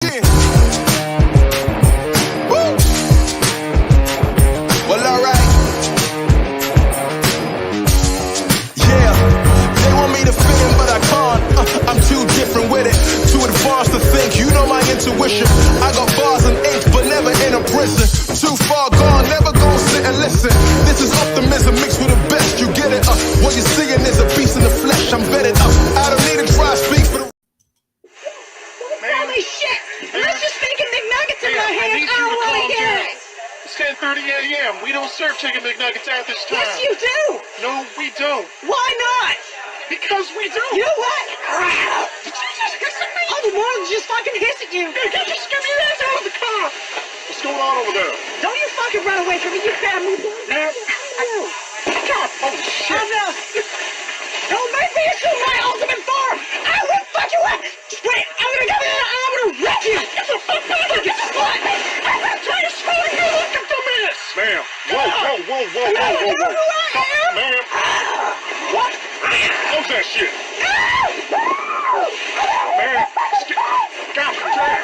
in. Woo! Well, alright. Yeah, they want me to fit in, but I can't. I'm too different with it. Too advanced to think, you know my intuition. I got bars and ink, but never in a prison. Too far gone, never gonna sit and listen. This is optimism mixed with the best, you get it? What you're seeing is a beast in the flesh, I'm betting. I don't need to try to speak for the... Holy shit! Let's just make McNuggets in my hands. I don't want to hear it. It's 10:30 a.m. We don't serve chicken McNuggets at this time. Yes, you do. No, we don't. Why not? Because we do. You know what? Did you just hiss at me? Oh, the more than just fucking hiss at you. Hey, just get your ass out of the car. What's going on over there? Don't you fucking run away from me, you fat move. Man. God, holy shit. Don't make me assume my ultimate form. I will fuck you up. Just wait. I'm gonna come in and I'm gonna wreck you. Get the fuck back here. Get the fuck. I'm gonna try to swallow you. Look at the minutes. Ma'am. Whoa. Ma'am. What? Close that shit. Man. God damn.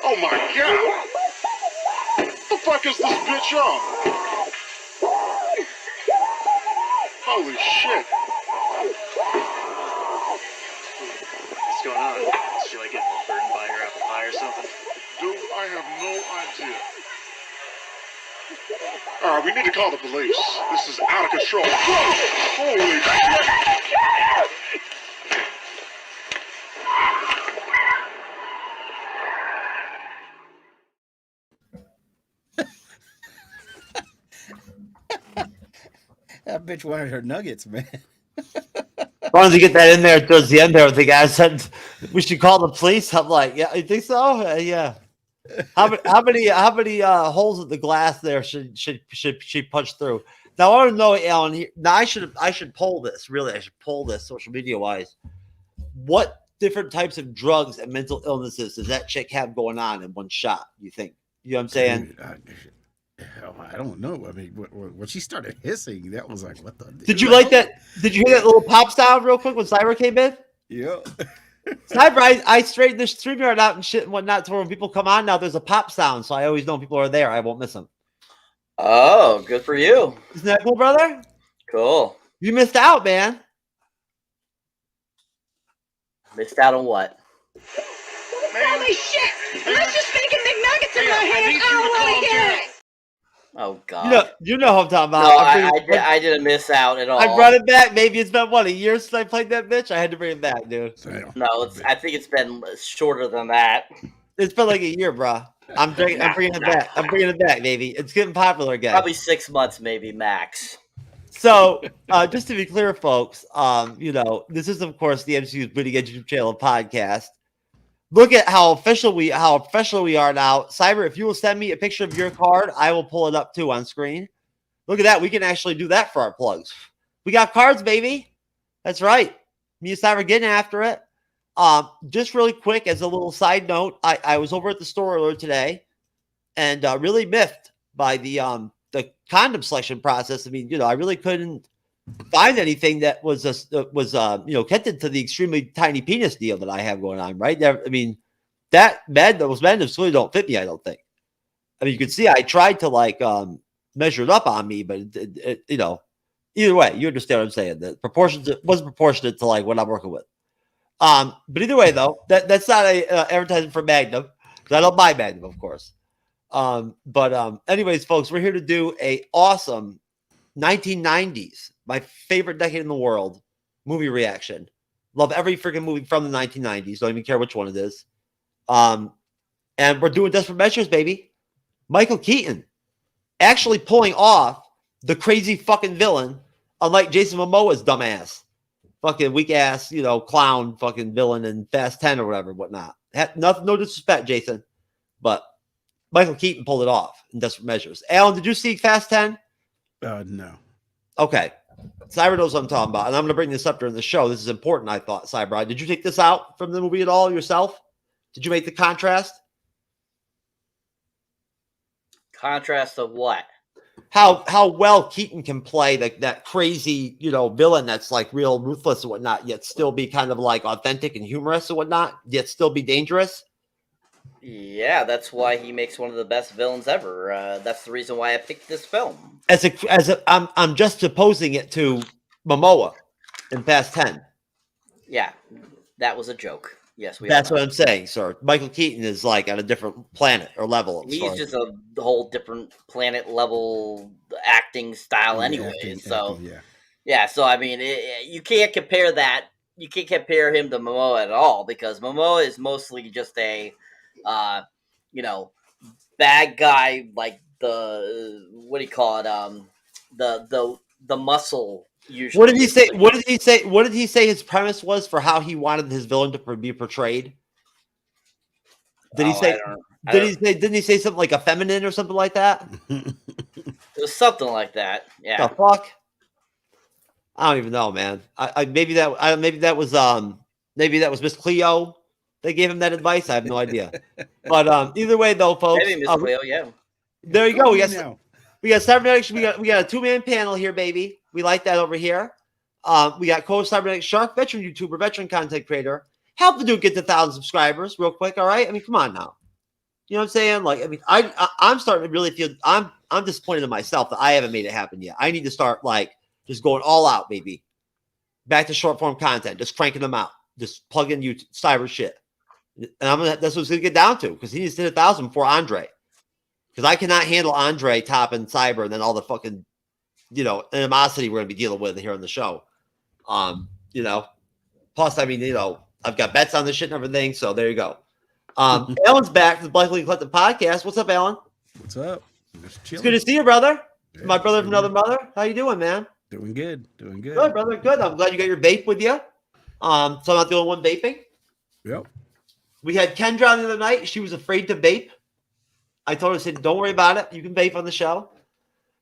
Oh my god. What the fuck is this bitch on? Holy shit. What's going on? Is she like getting burned by her apple pie or something? Dude, I have no idea. Alright, we need to call the police. This is out of control. Holy shit! That bitch wanted her nuggets, man. As long as you get that in there towards the end there, the guy said we should call the police. I'm like, yeah, you think so? Yeah. How many holes in the glass there should she punch through? Now I want to know, Alan. Now I should poll this. Really, I should poll this social media wise. What different types of drugs and mental illnesses does that chick have going on in one shot? You think? You know what I'm saying? I don't know. I mean, when she started hissing, that was like, what the? Did you like that? Did you hear that little pop sound real quick when Cyber came in? Yeah. Cyber, I straightened the StreamYard out and shit and whatnot, so when people come on now, there's a pop sound, so I always know people are there. I won't miss them. Oh, good for you. Isn't that cool, brother? Cool. You missed out, man. Missed out on what? Holy shit! Let's just make McNuggets in my hands. I don't want to hear it. Oh god. You know what I'm talking about. No, I didn't miss out at all. I brought it back. Maybe it's been a year since I played that bitch. I had to bring it back, dude. No, I think it's been shorter than that. It's been like a year, bro. I'm bringing it back. I'm bringing it back, baby. It's getting popular again. Probably 6 months, maybe max. So, just to be clear, folks, this is of course the MCU's Bleeding Edge YouTube channel podcast. Look at how official we are now. Cyber, if you will send me a picture of your card, I will pull it up too on screen. Look at that. We can actually do that for our plugs. We got cards, baby. That's right. Me and Cyber getting after it. Just really quick, as a little side note, I was over at the store earlier today and really miffed by the condom selection process. I mean, I really couldn't find anything that was connected to the extremely tiny penis deal that I have going on, right? I mean, those benders really don't fit me, I don't think. I mean, you can see I tried to measure it up on me, but either way, you understand what I'm saying. The proportions, it wasn't proportionate to what I'm working with. But either way, though, that's not a advertisement for Magnum, because I don't buy Magnum, of course. But anyways, folks, we're here to do a awesome 1990s, my favorite decade in the world, movie reaction. Love every freaking movie from the 1990s. Don't even care which one it is. And we're doing Desperate Measures, baby. Michael Keaton actually pulling off the crazy fucking villain, unlike Jason Momoa's dumbass, fucking weak ass, clown fucking villain in Fast 10 or whatever, whatnot. No disrespect, Jason, but Michael Keaton pulled it off in Desperate Measures. Alan, did you see Fast 10? No. Okay. Cyber knows what I'm talking about, and I'm going to bring this up during the show. This is important, I thought, Cyber. Did you take this out from the movie at all yourself? Did you make the contrast? Contrast of what? how well Keaton can play that crazy, villain that's like real ruthless and whatnot, yet still be kind of like authentic and humorous and whatnot, yet still be dangerous. Yeah, that's why he makes one of the best villains ever. That's the reason why I picked this film. I'm just opposing it to Momoa in Fast 10. Yeah, that was a joke. Yes, That's what I'm saying, sir. Michael Keaton is like on a different planet or level. He's just a whole different planet level acting style, anyway. Yeah. So I mean, you can't compare that. You can't compare him to Momoa at all because Momoa is mostly just a, bad guy, like the what do you call it? The muscle. Usually, what did he say? What did he say? What did he say his premise was for how he wanted his villain to be portrayed? Did he say? Didn't he say something like effeminate or something like that? It was something like that. Yeah. The fuck? I don't even know, man. Maybe that was Miss Cleo. They gave him that advice. I have no idea. But either way, though, folks. Maybe Miss Cleo. Yeah. There you go. We got Cybernetics. We got a 2-man panel here, baby. We like that over here. We got Cyberneticshark, veteran YouTuber, veteran content creator. Help the dude get to 1,000 subscribers real quick. All right. I mean, come on now. You know what I'm saying? Like, I mean, I'm starting to really feel I'm disappointed in myself that I haven't made it happen yet. I need to start like just going all out, baby. Back to short form content, just cranking them out, just plugging you cyber shit. And that's what it's gonna get down to because he needs to hit 1,000 before Andre. Because I cannot handle Andre topping cyber and then all the fucking, animosity we're gonna be dealing with here on the show. Plus, I mean, I've got bets on this shit and everything, so there you go. Alan's back to the Black Link Collective podcast. What's up, Alan? What's up? It's good to see you, brother. Yeah, my brother from another mother. How you doing, man? Doing good. Good, brother. Good. I'm glad you got your vape with you. So I'm not the only one vaping. Yep. We had Kendra on the other night. She was afraid to vape. I told her, I said, don't worry about it. You can vape on the show.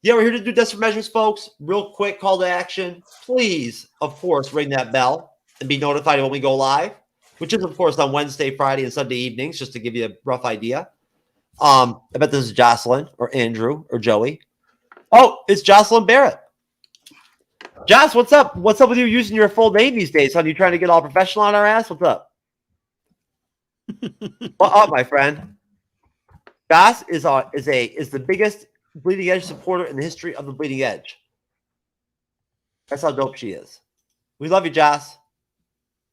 Yeah, we're here to do desperate measures, folks. Real quick call to action. Please, of course, ring that bell and be notified when we go live, which is, of course, on Wednesday, Friday, and Sunday evenings, just to give you a rough idea. I bet this is Jocelyn or Andrew or Joey. Oh, it's Jocelyn Barrett. Josh, what's up? What's up with you using your full name these days? Son, you trying to get all professional on our ass? What's up? What up, my friend? Josh is the biggest Bleeding Edge supporter in the history of the Bleeding Edge. That's how dope she is. We love you, Josh.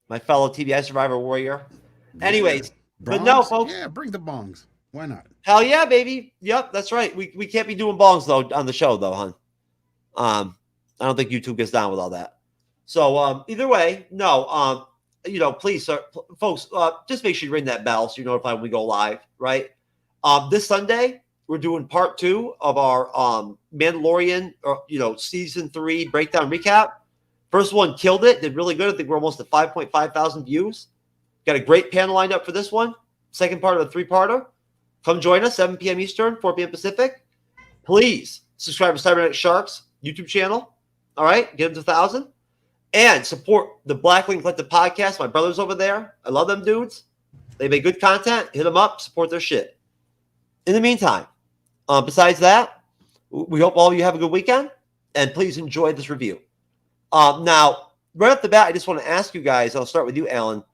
My fellow TBI survivor warrior. Anyways, but no, folks. Yeah, bring the bongs. Why not? Hell yeah, baby. Yep, that's right. We can't be doing bongs though on the show though, hon. I don't think YouTube gets down with all that. So either way, no. Please, folks, just make sure you ring that bell so you're notified when we go live. Right. This Sunday we're doing part 2 of our Mandalorian, season 3 breakdown recap. First one killed it, did really good. I think we're almost at 5.5 thousand views. Got a great panel lined up for this one. Second part of a 3-parter. Come join us, 7 p.m. Eastern, 4 p.m. Pacific. Please subscribe to Cyberneticshark's YouTube channel. All right, get them to 1,000. And support the Black Link Collective podcast. My brothers over there. I love them dudes. They make good content. Hit them up. Support their shit. In the meantime, besides that, we hope all of you have a good weekend. And please enjoy this review. Now, right off the bat, I just want to ask you guys, I'll start with you, Alan.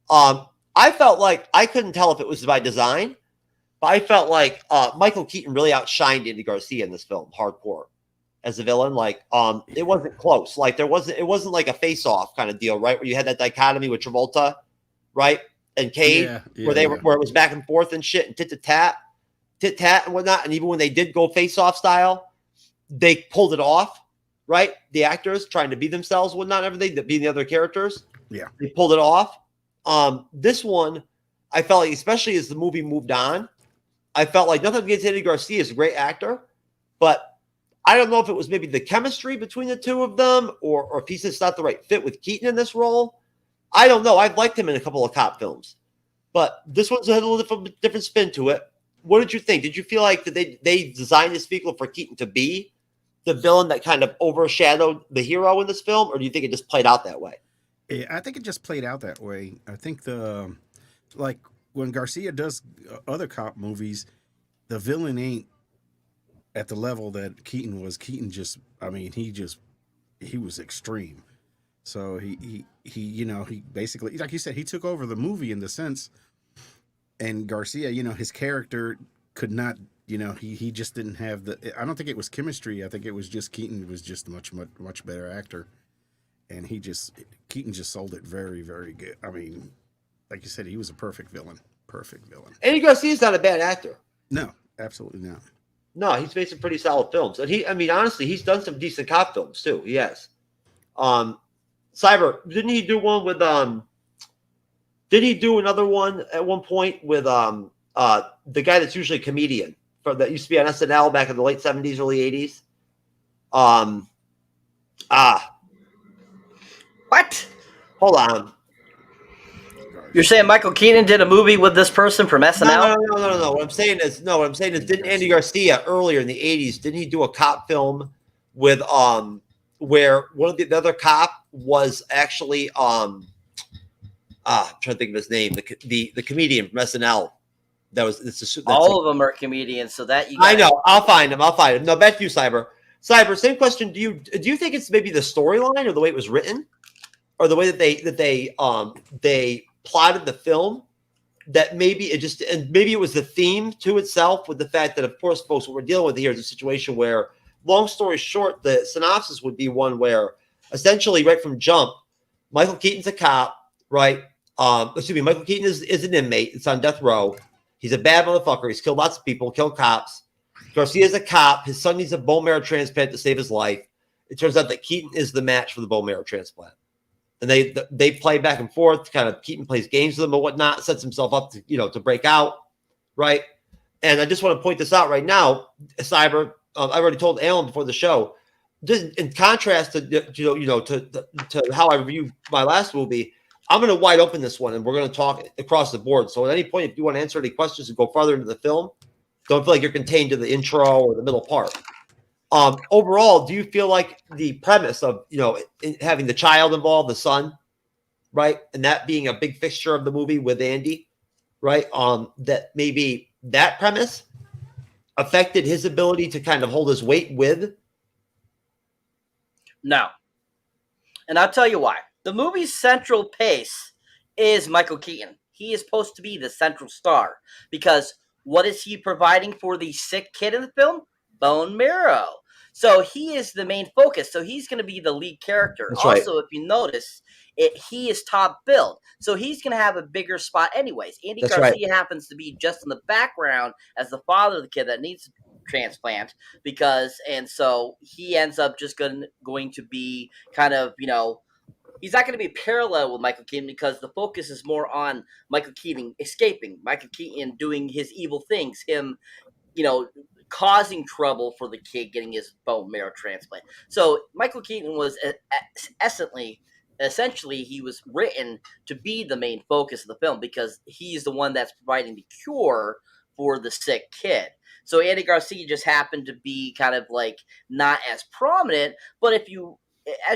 I felt like I couldn't tell if it was by design, but I felt like Michael Keaton really outshined Andy Garcia in this film, hardcore, as a villain. Like, it wasn't close. Like, it wasn't like a face-off kind of deal, right? Where you had that dichotomy with Travolta, right? And Cade, where it was back and forth and shit, and tit-tat and whatnot. And even when they did go face-off style, they pulled it off. Right? The actors trying to be themselves, and whatnot, everything, that being the other characters. Yeah. They pulled it off. This one, I felt like, especially as the movie moved on, I felt like nothing against Andy Garcia is a great actor, but I don't know if it was maybe the chemistry between the two of them or if he's just not the right fit with Keaton in this role. I don't know. I've liked him in a couple of cop films, but this one's had a little different spin to it. What did you think? Did you feel like that they designed this vehicle for Keaton to be the villain that kind of overshadowed the hero in this film, or do you think it just played out that way? Yeah, I think it just played out that way. I think when Garcia does other cop movies, the villain ain't at the level that Keaton was. Keaton just, I mean, he was extreme. So he he basically, like you said, he took over the movie in the sense. And Garcia, his character could not, he just didn't have I don't think it was chemistry. I think it was just Keaton was just a much better actor. And Keaton just sold it very, very good. I mean, like you said, he was a perfect villain. Perfect villain. Andy Garcia's not a bad actor. No, absolutely not. No, he's made some pretty solid films. And honestly, he's done some decent cop films too. He has. Cyber, didn't he do one with did he do another one at one point with the guy that's usually a comedian that used to be on SNL back in the late 70s, early 80s? What? Hold on. You're saying Michael Keaton did a movie with this person from SNL? No. What I'm saying is, didn't Andy Garcia earlier in the 80s, didn't he do a cop film with where one of the other cop was actually I'm trying to think of his name, the comedian from SNL. All of them are comedians, so that I know. I'll find him. No, back to you, Cyber. Cyber, same question. Do you think it's maybe the storyline or the way it was written, or the way that they plotted the film, that maybe it was the theme to itself, with the fact that, of course, folks, what we're dealing with here is a situation where, long story short, the synopsis would be one where essentially right from jump, Michael Keaton's a cop, right? Michael Keaton is an inmate. It's on death row. He's a bad motherfucker. He's killed lots of people, killed cops. Garcia's a cop. His son needs a bone marrow transplant to save his life. It turns out that Keaton is the match for the bone marrow transplant. And they play back and forth. Kind of Keaton plays games with them and whatnot, sets himself up to break out, right? And I just want to point this out right now, Cyber. I already told Alan before the show. Just in contrast to how I reviewed my last movie, I'm going to wide open this one, and we're going to talk across the board. So at any point, if you want to answer any questions and go farther into the film, don't feel like you're contained to the intro or the middle part. Overall, do you feel like the premise of, having the child involved, the son, right, and that being a big fixture of the movie with Andy, right, that maybe that premise affected his ability to kind of hold his weight with? No. And I'll tell you why. The movie's central pace is Michael Keaton. He is supposed to be the central star, because what is he providing for the sick kid in the film? Bone marrow. So he is the main focus. So he's going to be the lead character. That's also, right. if you notice, he is top billed. So he's going to have a bigger spot anyways. Andy That's Garcia right. happens to be just in the background as the father of the kid that needs transplant, and so he ends up just going to be kind of, he's not going to be parallel with Michael Keaton, because the focus is more on Michael Keaton escaping, Michael Keaton doing his evil things, him, causing trouble for the kid getting his bone marrow transplant. So Michael Keaton was essentially he was written to be the main focus of the film, because he's the one that's providing the cure for the sick kid. So Andy Garcia just happened to be kind of like not as prominent, but as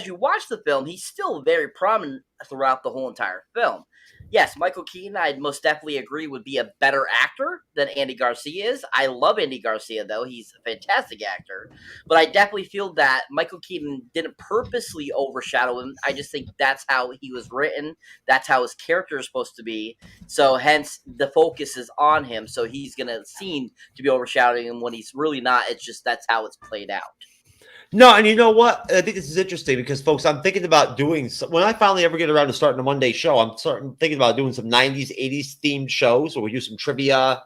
you watch the film, he's still very prominent throughout the whole entire film. Yes, Michael Keaton, I'd most definitely agree, would be a better actor than Andy Garcia is. I love Andy Garcia, though. He's a fantastic actor. But I definitely feel that Michael Keaton didn't purposely overshadow him. I just think that's how he was written. That's how his character is supposed to be. So hence, the focus is on him. So he's going to seem to be overshadowing him when he's really not. It's just that's how it's played out. No, and you know what? I think this is interesting because, folks, I'm thinking about doing when I finally ever get around to starting a one-day show. I'm thinking about doing some 90s, 80s themed shows where we do some trivia,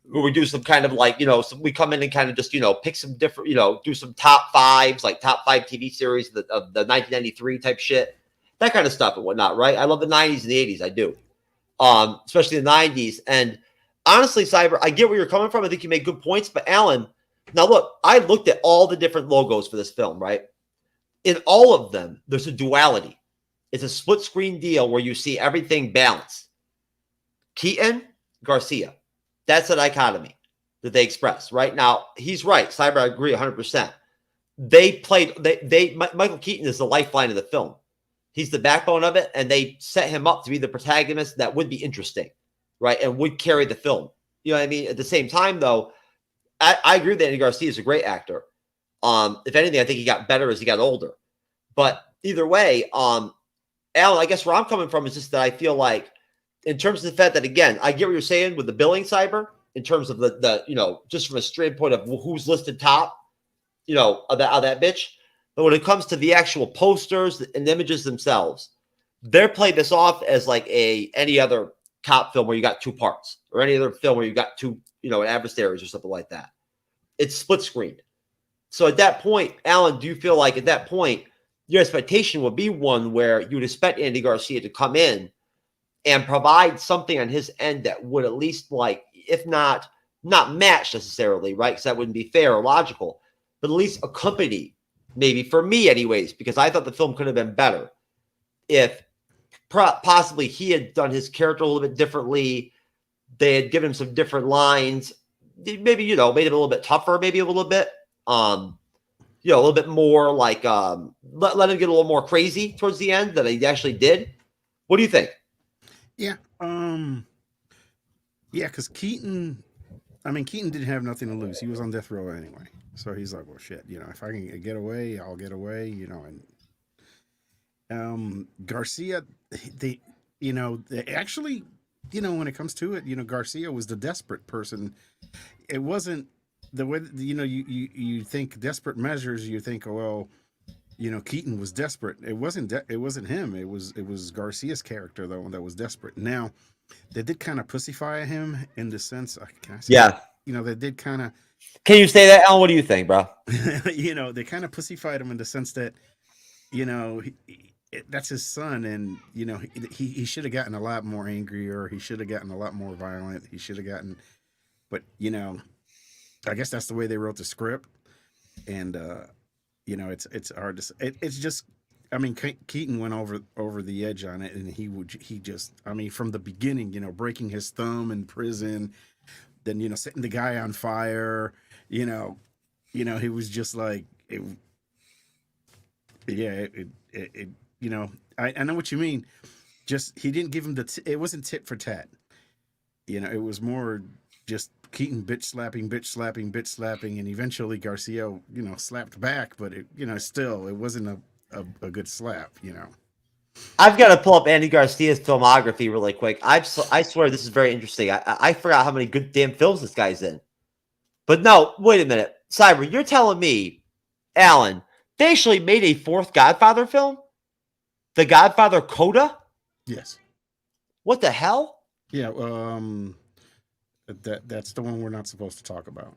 where we do some kind of like, we come in and kind of just, pick some different, do some top fives, like top 5 TV series of the 1993 type shit, that kind of stuff and whatnot, right? I love the 90s and the 80s. I do, especially the 90s. And honestly, Cyber, I get where you're coming from. I think you make good points, but Alan. Now, look, I looked at all the different logos for this film, right? In all of them, there's a duality. It's a split screen deal where you see everything balanced. Keaton, Garcia. That's a dichotomy that they express. Right now, he's right. Cyber, I agree 100%. Michael Keaton is the lifeline of the film. He's the backbone of it, and they set him up to be the protagonist that would be interesting, right? And would carry the film. You know what I mean? At the same time, though, I agree that Andy Garcia is a great actor. If anything, I think he got better as he got older. But either way, Alan, I guess where I'm coming from is just that I feel like, in terms of the fact that, again, I get what you're saying with the billing, Cyber, in terms of the just from a straight point of who's listed top, of that bitch. But when it comes to the actual posters and images themselves, they're playing this off as like any other cop film where you got two parts, or any other film where you got two, adversaries or something like that. It's split screened. So at that point, Alan, do you feel like at that point your expectation would be one where you would expect Andy Garcia to come in and provide something on his end that would at least, like, if not match necessarily, right? Because that wouldn't be fair or logical, but at least accompany, maybe for me anyways, because I thought the film could have been better if possibly he had done his character a little bit differently. They had given him some different lines, maybe, made it a little bit tougher, maybe a little bit, a little bit more like, let him get a little more crazy towards the end than he actually did. What do you think? Yeah. Because Keaton didn't have nothing to lose. He was on death row anyway. So he's like, well, shit, if I can get away, I'll get away, and Garcia, they actually, when it comes to it, Garcia was the desperate person. It wasn't the way, you think desperate measures, you think, oh, well, Keaton was desperate. It wasn't him. It was Garcia's character, though, that was desperate. Now, they did kind of pussyfy him in the sense, they did kind of. Can you say that, Alan? What do you think, bro? They kind of pussyfied him in the sense that, that's his son, and he should have gotten a lot more angrier. He should have gotten a lot more violent. He should have gotten, but I guess that's the way they wrote the script, and it's hard to say. It's just, Keaton went over the edge on it, and he just from the beginning, breaking his thumb in prison, then setting the guy on fire, he was just like it. Yeah, I know what you mean. Just he didn't give him it wasn't tit for tat. It was more just Keaton bitch slapping, and eventually Garcia, slapped back, but still it wasn't a good slap, I've got to pull up Andy Garcia's filmography really quick. I swear this is very interesting. I forgot how many good damn films this guy's in. But no, wait a minute. Cyber, you're telling me, Alan, they actually made a fourth Godfather film? The Godfather Coda? Yes. What the hell? Yeah, that's the one we're not supposed to talk about.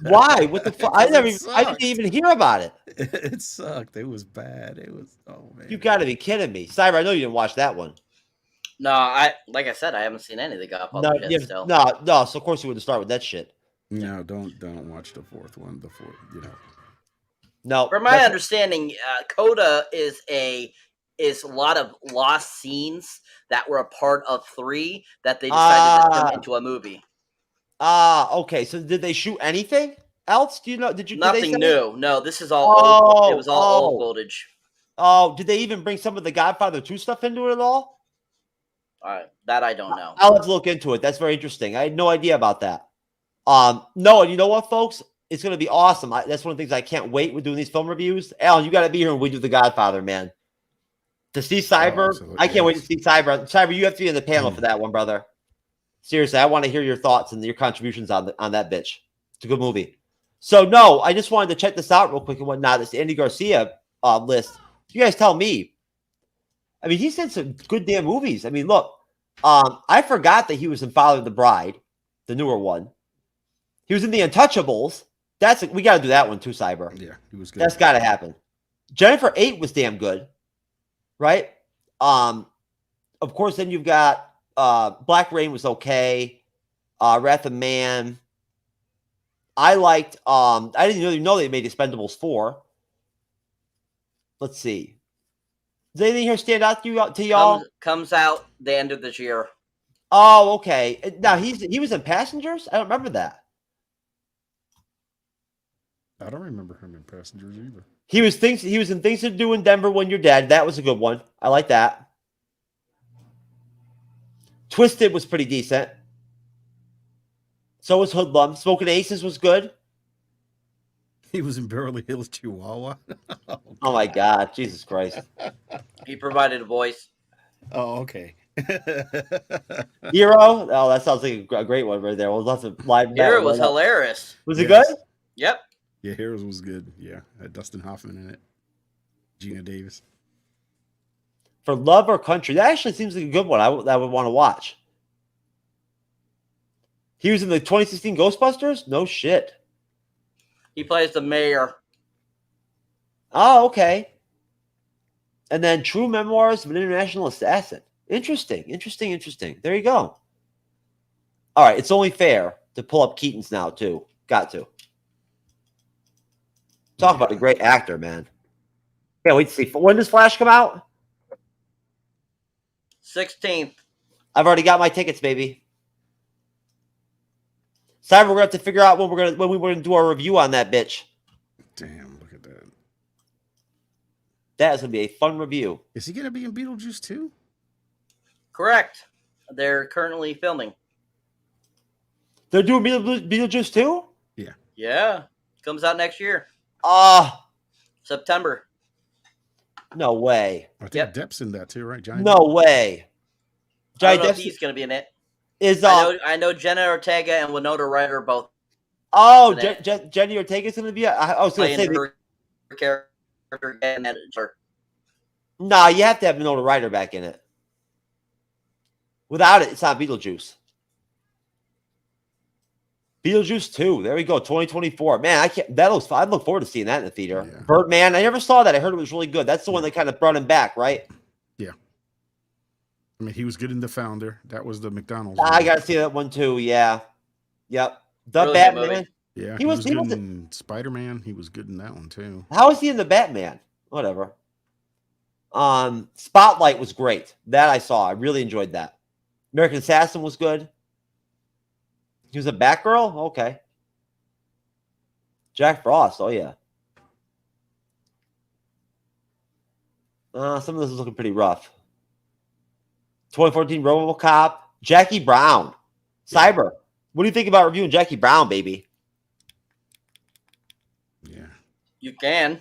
Why? What the fuck? I didn't even hear about it. It sucked. It was bad. It was, oh man. You got to be kidding me. Cyber, I know you didn't watch that one. No, like I said, I haven't seen any of the Godfather yet still. No, so of course you wouldn't start with that shit. No, don't watch the fourth one. No. From my understanding, Coda is a lot of lost scenes that were a part of 3 that they decided to turn into a movie. Okay. So did they shoot anything else? Do you know? Nothing new. No, this is all old. It was all old footage. Oh, did they even bring some of the Godfather 2 stuff into it at all? All right, that I don't know. I'll have to look into it. That's very interesting. I had no idea about that. No, and you know what, folks? It's going to be awesome. That's one of the things I can't wait with doing these film reviews. Alan, you got to be here when we do The Godfather, man. To see Cyber, I can't wait to see Cyber. Cyber, you have to be in the panel for that one, brother. Seriously, I want to hear your thoughts and your contributions on that bitch. It's a good movie. So, no, I just wanted to check this out real quick and whatnot. This Andy Garcia list. You guys tell me. He's in some good damn movies. Look, I forgot that he was in Father of the Bride, the newer one. He was in The Untouchables. We got to do that one too, Cyber. Yeah, he was good. That's got to happen. Jennifer 8 was damn good, right? Of course, then you've got Black Rain was okay. Wrath of Man. I liked. I didn't really know they made Expendables 4. Let's see. Does anything here stand out to y'all? Comes out the end of this year. Oh, okay. Now he was in Passengers. I don't remember that. I don't remember him in Passengers either. He was in Things to Do in Denver When You're Dead. That was a good one. I like that. Twisted was pretty decent. So was Hoodlum. Smoking Aces was good. He was in Beverly Hills Chihuahua. Oh my God, Jesus Christ! He provided a voice. Oh, okay. Hero. Oh, that sounds like a great one right there. We'll have to live that. Hero was hilarious. Was it good? Yep. Yeah, Heroes was good. Yeah, had Dustin Hoffman in it. Gina Davis. For Love or Country, that actually seems like a good one. I would want to watch. He was in the 2016 Ghostbusters? No shit. He plays the mayor. Oh, okay. And then True Memoirs of an International Assassin. Interesting. There you go. All right, it's only fair to pull up Keaton's now, too. Got to. Talk about a great actor, man. Can't wait to see. When does Flash come out? 16th. I've already got my tickets, baby. Cyber, we're gonna have to figure out when we were gonna do our review on that bitch. Damn, look at that. That is gonna be a fun review. Is he gonna be in Beetlejuice too? Correct. They're currently filming. They're doing Beetlejuice too? Yeah. Yeah. Comes out next year. September. No way. I think Depp's in that too, right, Johnny? No way. I don't know if he's gonna be in it. I know Jenna Ortega and Winona Ryder both. Oh, Jenny Ortega's gonna be. I was gonna say her character and her. Nah, you have to have Winona Ryder back in it. Without it, it's not Beetlejuice. Beetlejuice 2. There we go. 2024. Man, I can't. I look forward to seeing that in the theater. Yeah. Birdman. I never saw that. I heard it was really good. That's the one that kind of brought him back, right? Yeah. I mean, he was good in The Founder. That was the McDonald's. I got to see that one too. Yeah. Yep. The really Batman. Yeah. He was good in Spider-Man. He was good in that one too. How is he in the Batman? Whatever. Spotlight was great. That I saw. I really enjoyed that. American Assassin was good. He was a Batgirl? Okay. Jack Frost. Oh, yeah. Some of this is looking pretty rough. 2014 RoboCop. Jackie Brown. Cyber. What do you think about reviewing Jackie Brown, baby? Yeah. You can.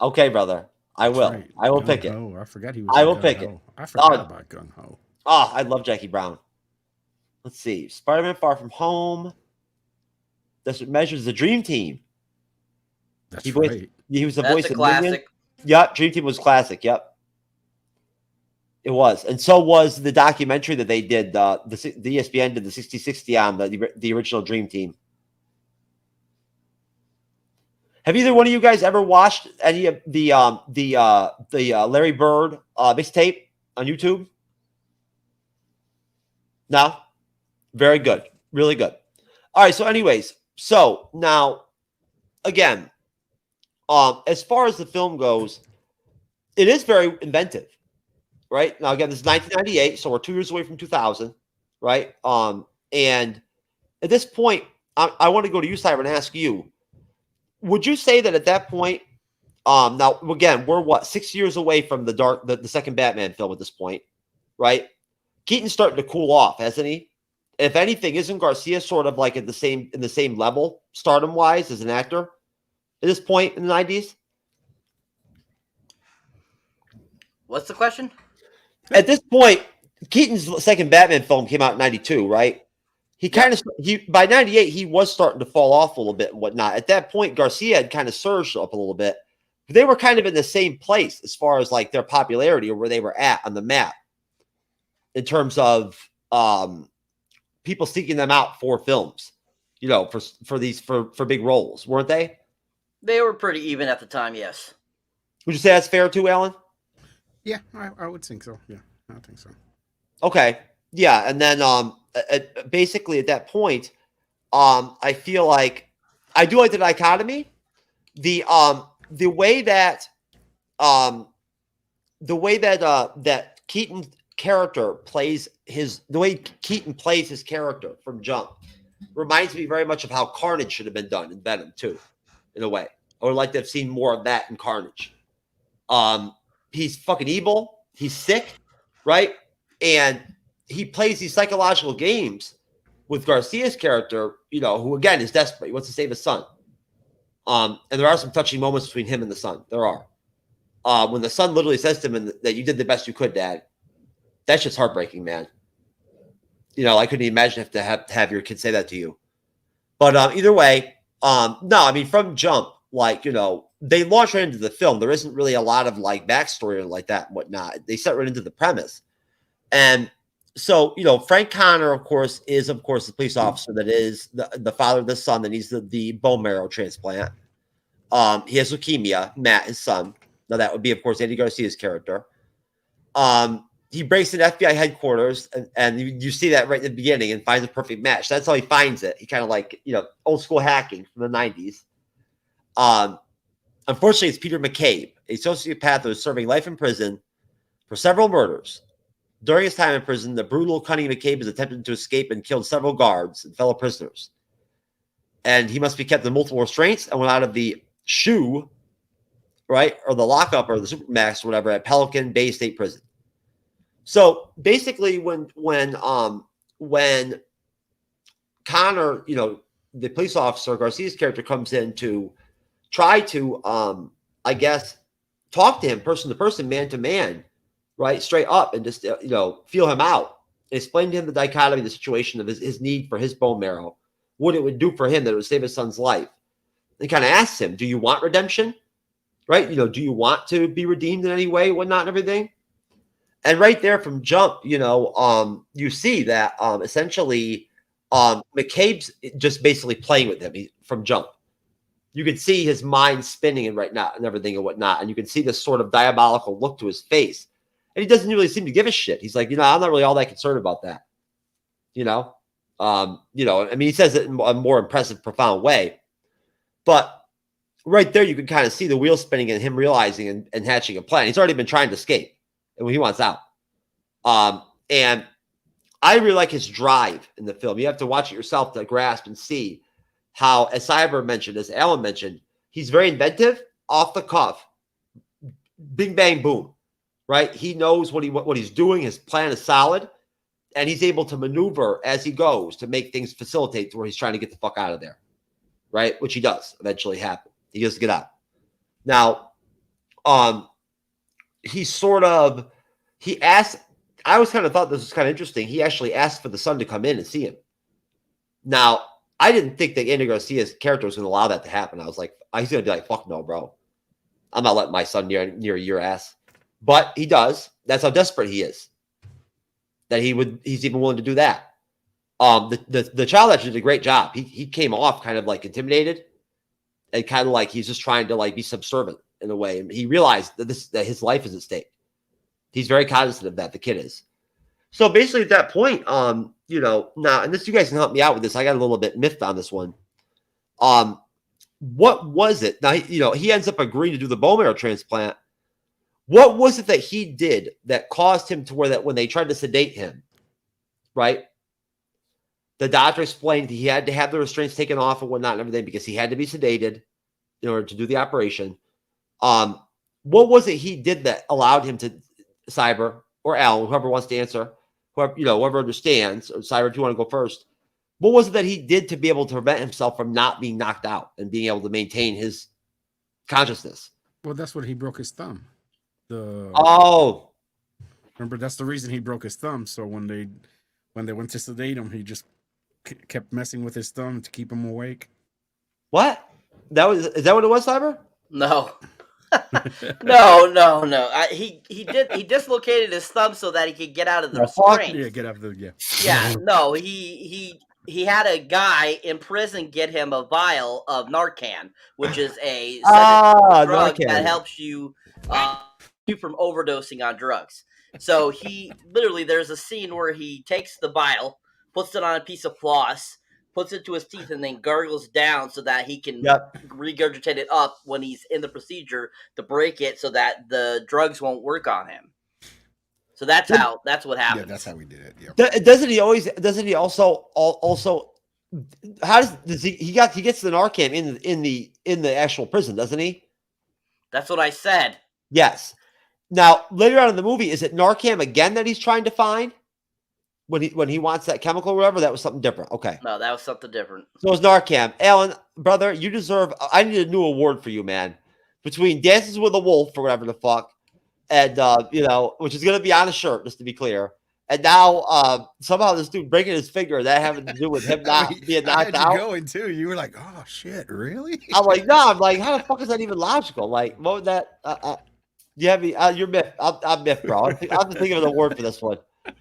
Okay, brother. I will. Right. I will pick it. I forgot he was. I will pick it. I forgot about Gung Ho. Oh, I love Jackie Brown. Let's see. Spider-Man Far From Home. Desperate Measures. The Dream Team. That's right. He was the voice of classic. Minion. Yep. Dream Team was classic. Yep. It was. And so was the documentary that they did. The ESPN did the 60/60 on the original Dream Team. Have either one of you guys ever watched any of the Larry Bird mixtape on YouTube? No? Very good. Really good. All right. So anyways, so now, again, as far as the film goes, it is very inventive, right? Now, again, this is 1998, so we're 2 years away from 2000, right? And at this point, I want to go to you, Cyber, and ask you, would you say that at that point, now, again, we're 6 years away from the second Batman film at this point, right? Keaton's starting to cool off, hasn't he? If anything, isn't Garcia sort of like in the same level, stardom wise, as an actor at this point in the 90s? What's the question? At this point, Keaton's second Batman film came out in 92, right? By 98, he was starting to fall off a little bit and whatnot. At that point, Garcia had kind of surged up a little bit. But they were kind of in the same place as far as like their popularity or where they were at on the map in terms of people seeking them out for films, for big roles, weren't they? They were pretty even at the time, yes. Would you say that's fair too, Alan? Yeah, I would think so. Yeah, I think so. Okay. Yeah, and then basically at that point, I feel like I do like the dichotomy. The way that Keaton character plays the way Keaton plays his character from jump reminds me very much of how Carnage should have been done in Venom too, in a way. I would like to have seen more of that in Carnage. He's fucking evil. He's sick, right? And he plays these psychological games with Garcia's character, who again is desperate. He wants to save his son. And there are some touching moments between him and the son. There are. When the son literally says to him that you did the best you could, Dad. That's just heartbreaking, man. I couldn't imagine to have your kid say that to you. But either way, no, I mean, from jump, they launch right into the film. There isn't really a lot of backstory or like that and whatnot. They set right into the premise. And so, Frank Connor, of course, is the police officer that is the father of the son that needs the bone marrow transplant. He has leukemia, Matt, his son. Now, that would be, of course, Andy Garcia's character. He breaks into FBI headquarters, and you see that right in the beginning and finds a perfect match. That's how he finds it. He kind of old school hacking from the 90s. Unfortunately, it's Peter McCabe, a sociopath who is serving life in prison for several murders. During his time in prison, the brutal, cunning McCabe has attempted to escape and killed several guards and fellow prisoners. And he must be kept in multiple restraints and went out of the SHU, right, or the lockup or the Supermax or whatever at Pelican Bay State Prison. So basically, when Connor, the police officer, Garcia's character, comes in to try to, I guess, talk to him person to person, man to man, right, straight up, and just feel him out, and explain to him the dichotomy of the situation of his need for his bone marrow, what it would do for him that it would save his son's life. And kind of asks him, do you want redemption? Right? Do you want to be redeemed in any way, whatnot, and everything? And right there from jump, you see that essentially McCabe's just basically playing with him from jump. You can see his mind spinning and right now and everything and whatnot. And you can see this sort of diabolical look to his face. And he doesn't really seem to give a shit. He's like, I'm not really all that concerned about that. I mean, he says it in a more impressive, profound way. But right there, you can kind of see the wheels spinning and him realizing and hatching a plan. He's already been trying to escape. And he wants out. And I really like his drive in the film. You have to watch it yourself to grasp and see how, as Cyber mentioned, as Alan mentioned, he's very inventive, off the cuff, bing, bang, boom, right? He knows what he's doing. His plan is solid, and he's able to maneuver as he goes to make things facilitate to where he's trying to get the fuck out of there, right? Which he does eventually happen. He does get out. Now, he asked, I always kind of thought this was kind of interesting. He actually asked for the son to come in and see him. Now, I didn't think that Andy Garcia's character was going to allow that to happen. I was like, he's going to be like, fuck no, bro. I'm not letting my son near your ass. But he does. That's how desperate he is. That he's even willing to do that. The child actually did a great job. He came off kind of intimidated and kind of he's just trying to be subservient in a way. And he realized that his life is at stake. He's very cognizant of that. The kid is. So basically at that point, now, and this, you guys can help me out with this. I got a little bit miffed on this one. What was it? Now, he ends up agreeing to do the bone marrow transplant. What was it that he did that caused him to where that when they tried to sedate him, right? The doctor explained he had to have the restraints taken off and whatnot and everything because he had to be sedated in order to do the operation. What was it he did that allowed him to, Cyber or Alan, whoever wants to answer, whoever understands, or Cyber, do you want to go first? What was it that he did to be able to prevent himself from not being knocked out and being able to maintain his consciousness? Well, that's what he broke his thumb. Remember, that's the reason he broke his thumb. So when they went to sedate him, he just kept messing with his thumb to keep him awake. What? Is that what it was, Cyber? No. No. He dislocated his thumb so that he could get out of the restraints. Yeah, get out of the Yeah, no, he had a guy in prison get him a vial of Narcan, which is a drug Narcan that helps you from overdosing on drugs. So he literally, there's a scene where he takes the vial, puts it on a piece of floss, puts it to his teeth, and then gargles down so that he can regurgitate it up when he's in the procedure to break it so that the drugs won't work on him. So that's what happened. Yeah, that's how we did it. Yeah. Doesn't he also he gets the Narcan in the actual prison, doesn't he? That's what I said. Yes. Now, later on in the movie, is it Narcan again that he's trying to find? when he wants that chemical or whatever, that was something different. Okay. No, that was something different. So it was Narcan. Alan, brother, you deserve. I need a new award for you, man. Between Dances with a Wolf or whatever the fuck, and which is gonna be on a shirt, just to be clear. And now somehow this dude breaking his finger, that having to do with him not being knocked out. Going too. You were like, oh shit, really? I'm like, no. I'm like, how the fuck is that even logical? Like, what would that? You have me? You're myth. I'm myth, bro. I'm just thinking of the word for this one.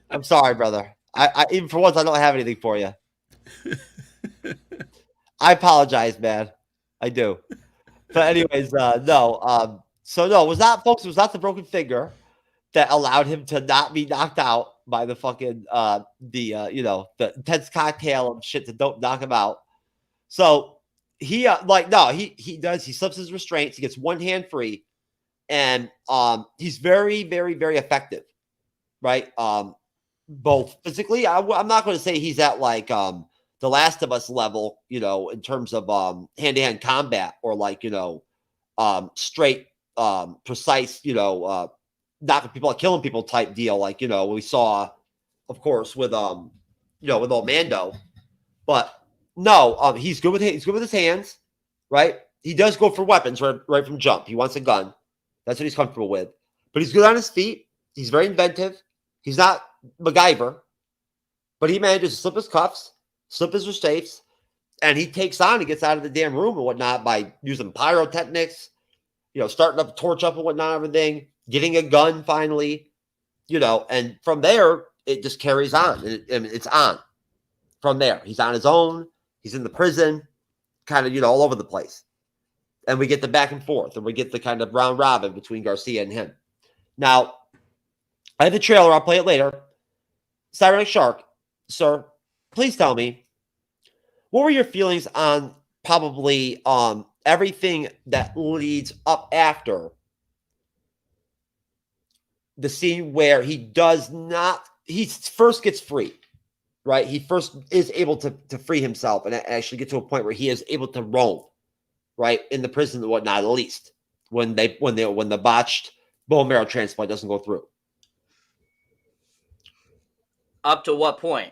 I'm sorry, brother. I even for once I don't have anything for you. I apologize, man. I do. But anyways, no. So no, it was not, folks. It was not the broken finger that allowed him to not be knocked out by the fucking the intense cocktail of shit that don't knock him out. So he he does. He slips his restraints. He gets one hand free, and he's very, very, very effective, right? Both physically. I'm not going to say he's at like the Last of Us level, in terms of hand-to-hand combat or like straight precise, knocking people out, killing people type deal, like we saw, of course, with with old Mando. But no, he's good with his hands, right? He does go for weapons right from jump. He wants a gun. That's what he's comfortable with. But he's good on his feet. He's very inventive. He's not MacGyver, but he manages to slip his cuffs, slip his restraints, and he takes on. He gets out of the damn room and whatnot by using pyrotechnics, starting up a torch up and whatnot, everything, getting a gun finally, and from there it just carries on. It's on from there. He's on his own. He's in the prison, kind of all over the place, and we get the back and forth, and we get the kind of round robin between Garcia and him. Now, I have the trailer. I'll play it later. Cyberneticshark, sir, please tell me, what were your feelings on probably everything that leads up after the scene where he first gets free, right? He first is able to free himself and actually get to a point where he is able to roam, right, in the prison and whatnot, at least when the botched bone marrow transplant doesn't go through. Up to what point?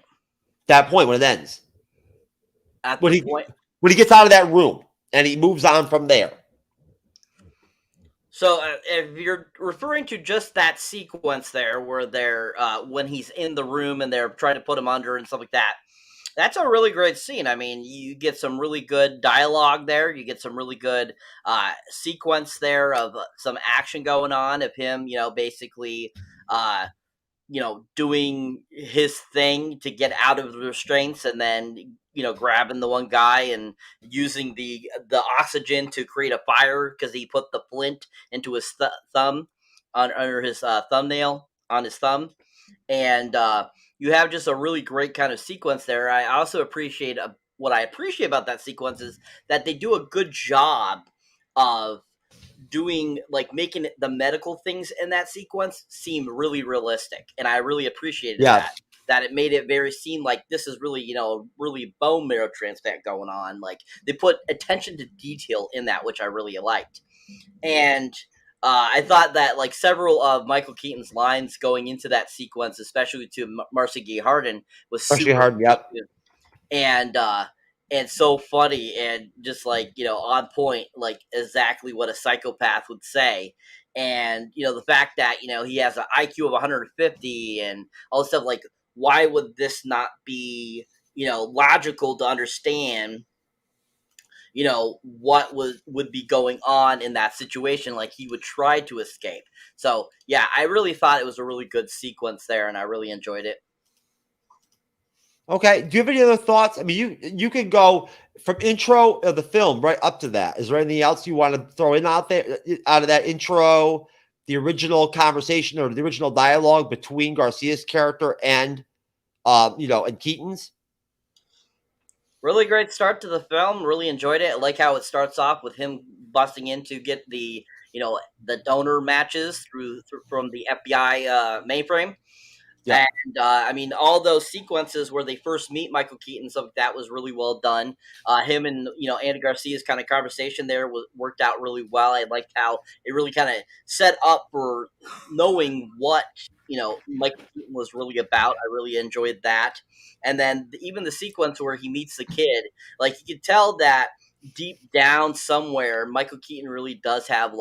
That point when it ends. When he gets out of that room and he moves on from there. So if you're referring to just that sequence there where they're when he's in the room and they're trying to put him under and stuff like that, that's a really great scene. I mean, you get some really good dialogue there. You get some really good sequence there of some action going on of him, basically doing his thing to get out of the restraints and then, grabbing the one guy and using the oxygen to create a fire because he put the flint into his thumb under his thumbnail on his thumb. And you have just a really great kind of sequence there. I also appreciate what I appreciate about that sequence is that they do a good job of making the medical things in that sequence seem really realistic. And I really appreciated that it made it very seem like this is really, really bone marrow transplant going on. Like they put attention to detail in that, which I really liked. And I thought that like several of Michael Keaton's lines going into that sequence, especially to Marcy Gay Harden, was super Harden, yep. And so funny and just on point, like exactly what a psychopath would say. And, the fact that, he has an IQ of 150 and all this stuff, like, why would this not be, logical to understand, what would be going on in that situation? Like he would try to escape. So yeah, I really thought it was a really good sequence there and I really enjoyed it. Okay. Do you have any other thoughts? I mean, you can go from intro of the film right up to that. Is there anything else you want to throw in out of that intro, the original conversation or the original dialogue between Garcia's character and, and Keaton's? Really great start to the film. Really enjoyed it. I like how it starts off with him busting in to get the donor matches through from the FBI mainframe. Yeah. And I mean, all those sequences where they first meet Michael Keaton, stuff like that was really well done. Him and Andy Garcia's kind of conversation there worked out really well. I liked how it really kind of set up for knowing what Michael Keaton was really about. I really enjoyed that. And then even the sequence where he meets the kid, like you could tell that deep down somewhere, Michael Keaton really does have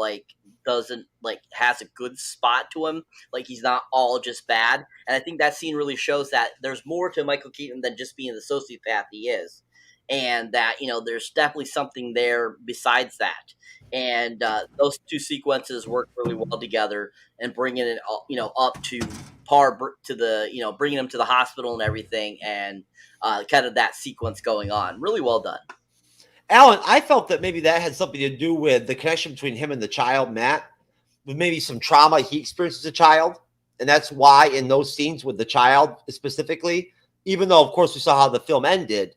has a good spot to him. Like he's not all just bad. And I think that scene really shows that there's more to Michael Keaton than just being the sociopath he is. And that, there's definitely something there besides that. And those two sequences work really well together and bringing it, up to par to the, bringing him to the hospital and everything. And kind of that sequence going on. Really well done. Alan, I felt that maybe that had something to do with the connection between him and the child, Matt, with maybe some trauma he experienced as a child. And that's why in those scenes with the child specifically, even though, of course, we saw how the film ended,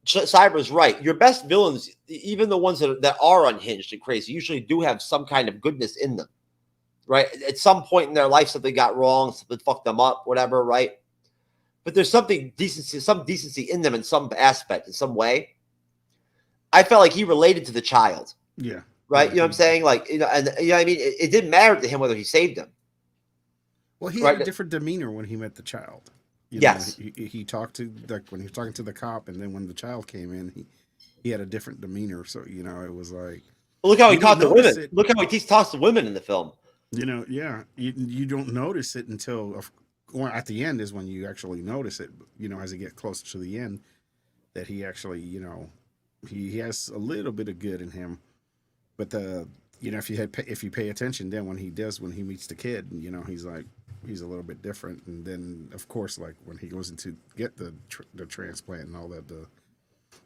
Cyber's right. Your best villains, even the ones that are unhinged and crazy, usually do have some kind of goodness in them, right? At some point in their life, something got wrong, something fucked them up, whatever, right? But there's some decency in them in some aspect, in some way. I felt like he related to the child. Yeah. Right? You know what I'm saying? Like, and I mean, it didn't matter to him whether he saved him. Well, he had a different demeanor when he met the child. Yes. He talked to when he was talking to the cop, and then when the child came in, he had a different demeanor. So, it was like, well, look how he talked to women. Look how he talks to women in the film. Yeah. You don't notice it until at the end is when you actually notice it, as you get closer to the end, that he actually, he has a little bit of good in him. But if you pay attention, then when he meets the kid, he's a little bit different. And then of course, like when he goes in to get the transplant and all that,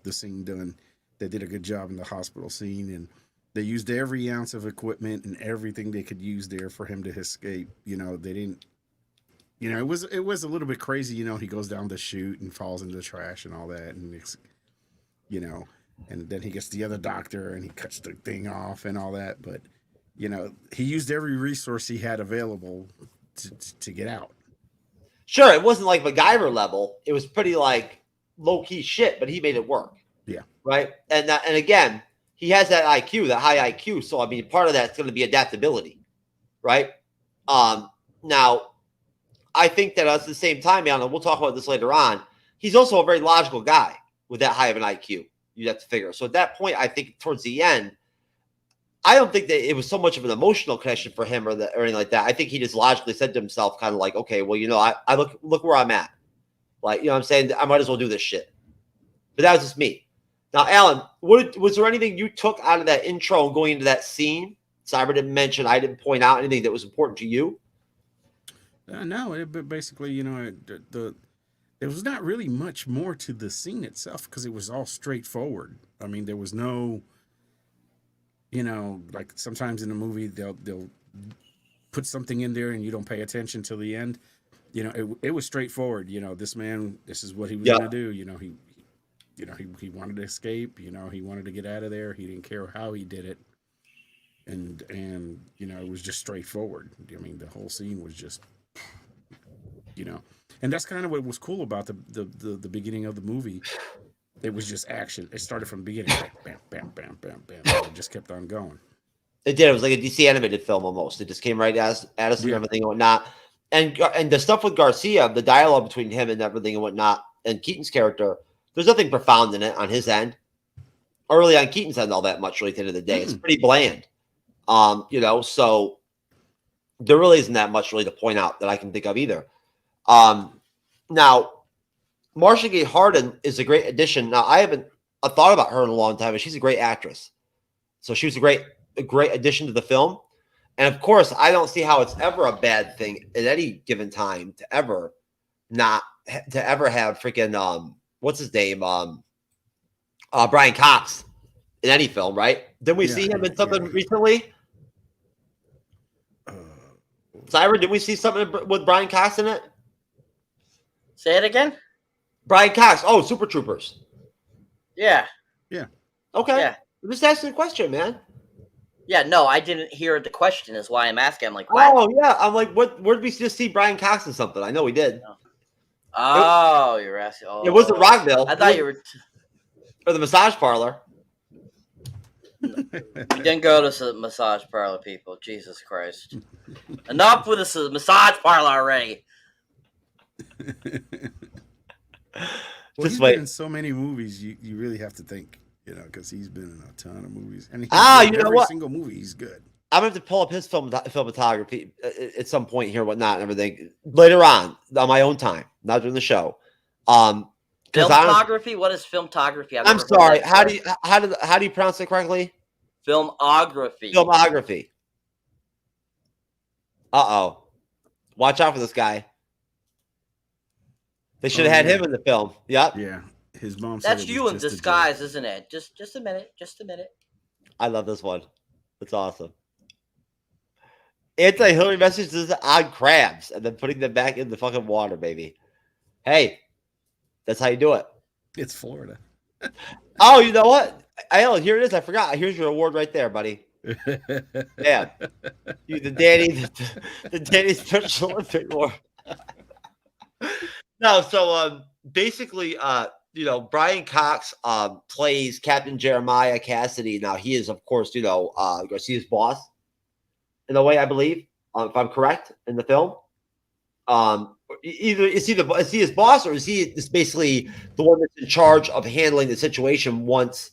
the scene done, they did a good job in the hospital scene, and they used every ounce of equipment and everything they could use there for him to escape. They didn't. It was a little bit crazy. He goes down the chute and falls into the trash and all that, and it's, and then he gets the other doctor and he cuts the thing off and all that. But, he used every resource he had available to get out. Sure, it wasn't like MacGyver level. It was pretty like low key shit, but he made it work. Yeah. Right. And again, he has that IQ, that high IQ. So I mean, part of that's going to be adaptability, right? Now, I think that at the same time, and we'll talk about this later on, he's also a very logical guy with that high of an IQ. You have to figure. So at that point, I think towards the end, I don't think that it was so much of an emotional connection for him or anything like that. I think he just logically said to himself, kind of like, okay, well, I look where I'm at. Like, what I'm saying? I might as well do this shit. But that was just me. Now, Alan, was there anything you took out of that intro and going into that scene? Cyber didn't mention, I didn't point out anything that was important to you? No, but basically, there was not really much more to the scene itself because it was all straightforward. I mean, there was no, like sometimes in a movie they'll put something in there and you don't pay attention till the end. It was straightforward. This man, this is what he was going to do. He wanted to escape. He wanted to get out of there. He didn't care how he did it, and it was just straightforward. I mean, the whole scene was just, and that's kind of what was cool about the beginning of the movie. It was just action. It started from the beginning, bam, bam, bam, bam, bam. It just kept on going. It did. It was like a DC animated film almost. It just came right at us and everything and whatnot. And the stuff with Garcia, the dialogue between him and everything and whatnot, and Keaton's character, there's nothing profound in it on his end. Or really on Keaton's end all that much, really, at the end of the day. It's pretty bland. So there really isn't that much really to point out that I can think of either. Now, Marcia Gay Harden is a great addition. Now, I haven't thought about her in a long time, but she's a great actress. So she was a great addition to the film. And of course, I don't see how it's ever a bad thing at any given time to ever have freaking what's his name? Brian Cox in any film, right? Didn't we see him in something recently? Cyber, did we see something with Brian Cox in it? Say it again? Brian Cox. Oh, Super Troopers. Yeah. Yeah. Okay. Yeah. I'm just asking a question, man. Yeah, no, I didn't hear the question. Is why I'm asking. I'm like, what? Oh yeah, I'm like, what? Where did we just see Brian Cox in something? I know we did. Oh, you're asking. Oh, it wasn't Rockville. I thought you were. Or the massage parlor. We didn't go to the massage parlor, people. Jesus Christ! Enough with this massage parlor already. Well, he's wait. been in so many movies, you really have to think, because he's been in a ton of movies, and every single movie he's good. I'm gonna have to pull up his filmography at some point here, whatnot, and everything later on my own time, not during the show. Filmography? What is filmography? I'm sorry. How do you pronounce it correctly? Filmography. Filmography. Uh-oh. Watch out for this guy. They should have had him in the film. Yep. Yeah. His mom said That's you in disguise, isn't it? Just a minute. Just a minute. I love this one. It's awesome. Anti-Hillary messages on crabs and then putting them back in the fucking water, baby. Hey, that's how you do it. It's Florida. Oh, you know what? Here it is. I forgot. Here's your award right there, buddy. Yeah. You, the Danny Special Olympic Award. No, so basically, Brian Cox plays Captain Jeremiah Cassidy. Now he is, of course, Garcia's boss in a way, I believe, if I'm correct in the film. Either is he his boss, or is he just basically the one that's in charge of handling the situation once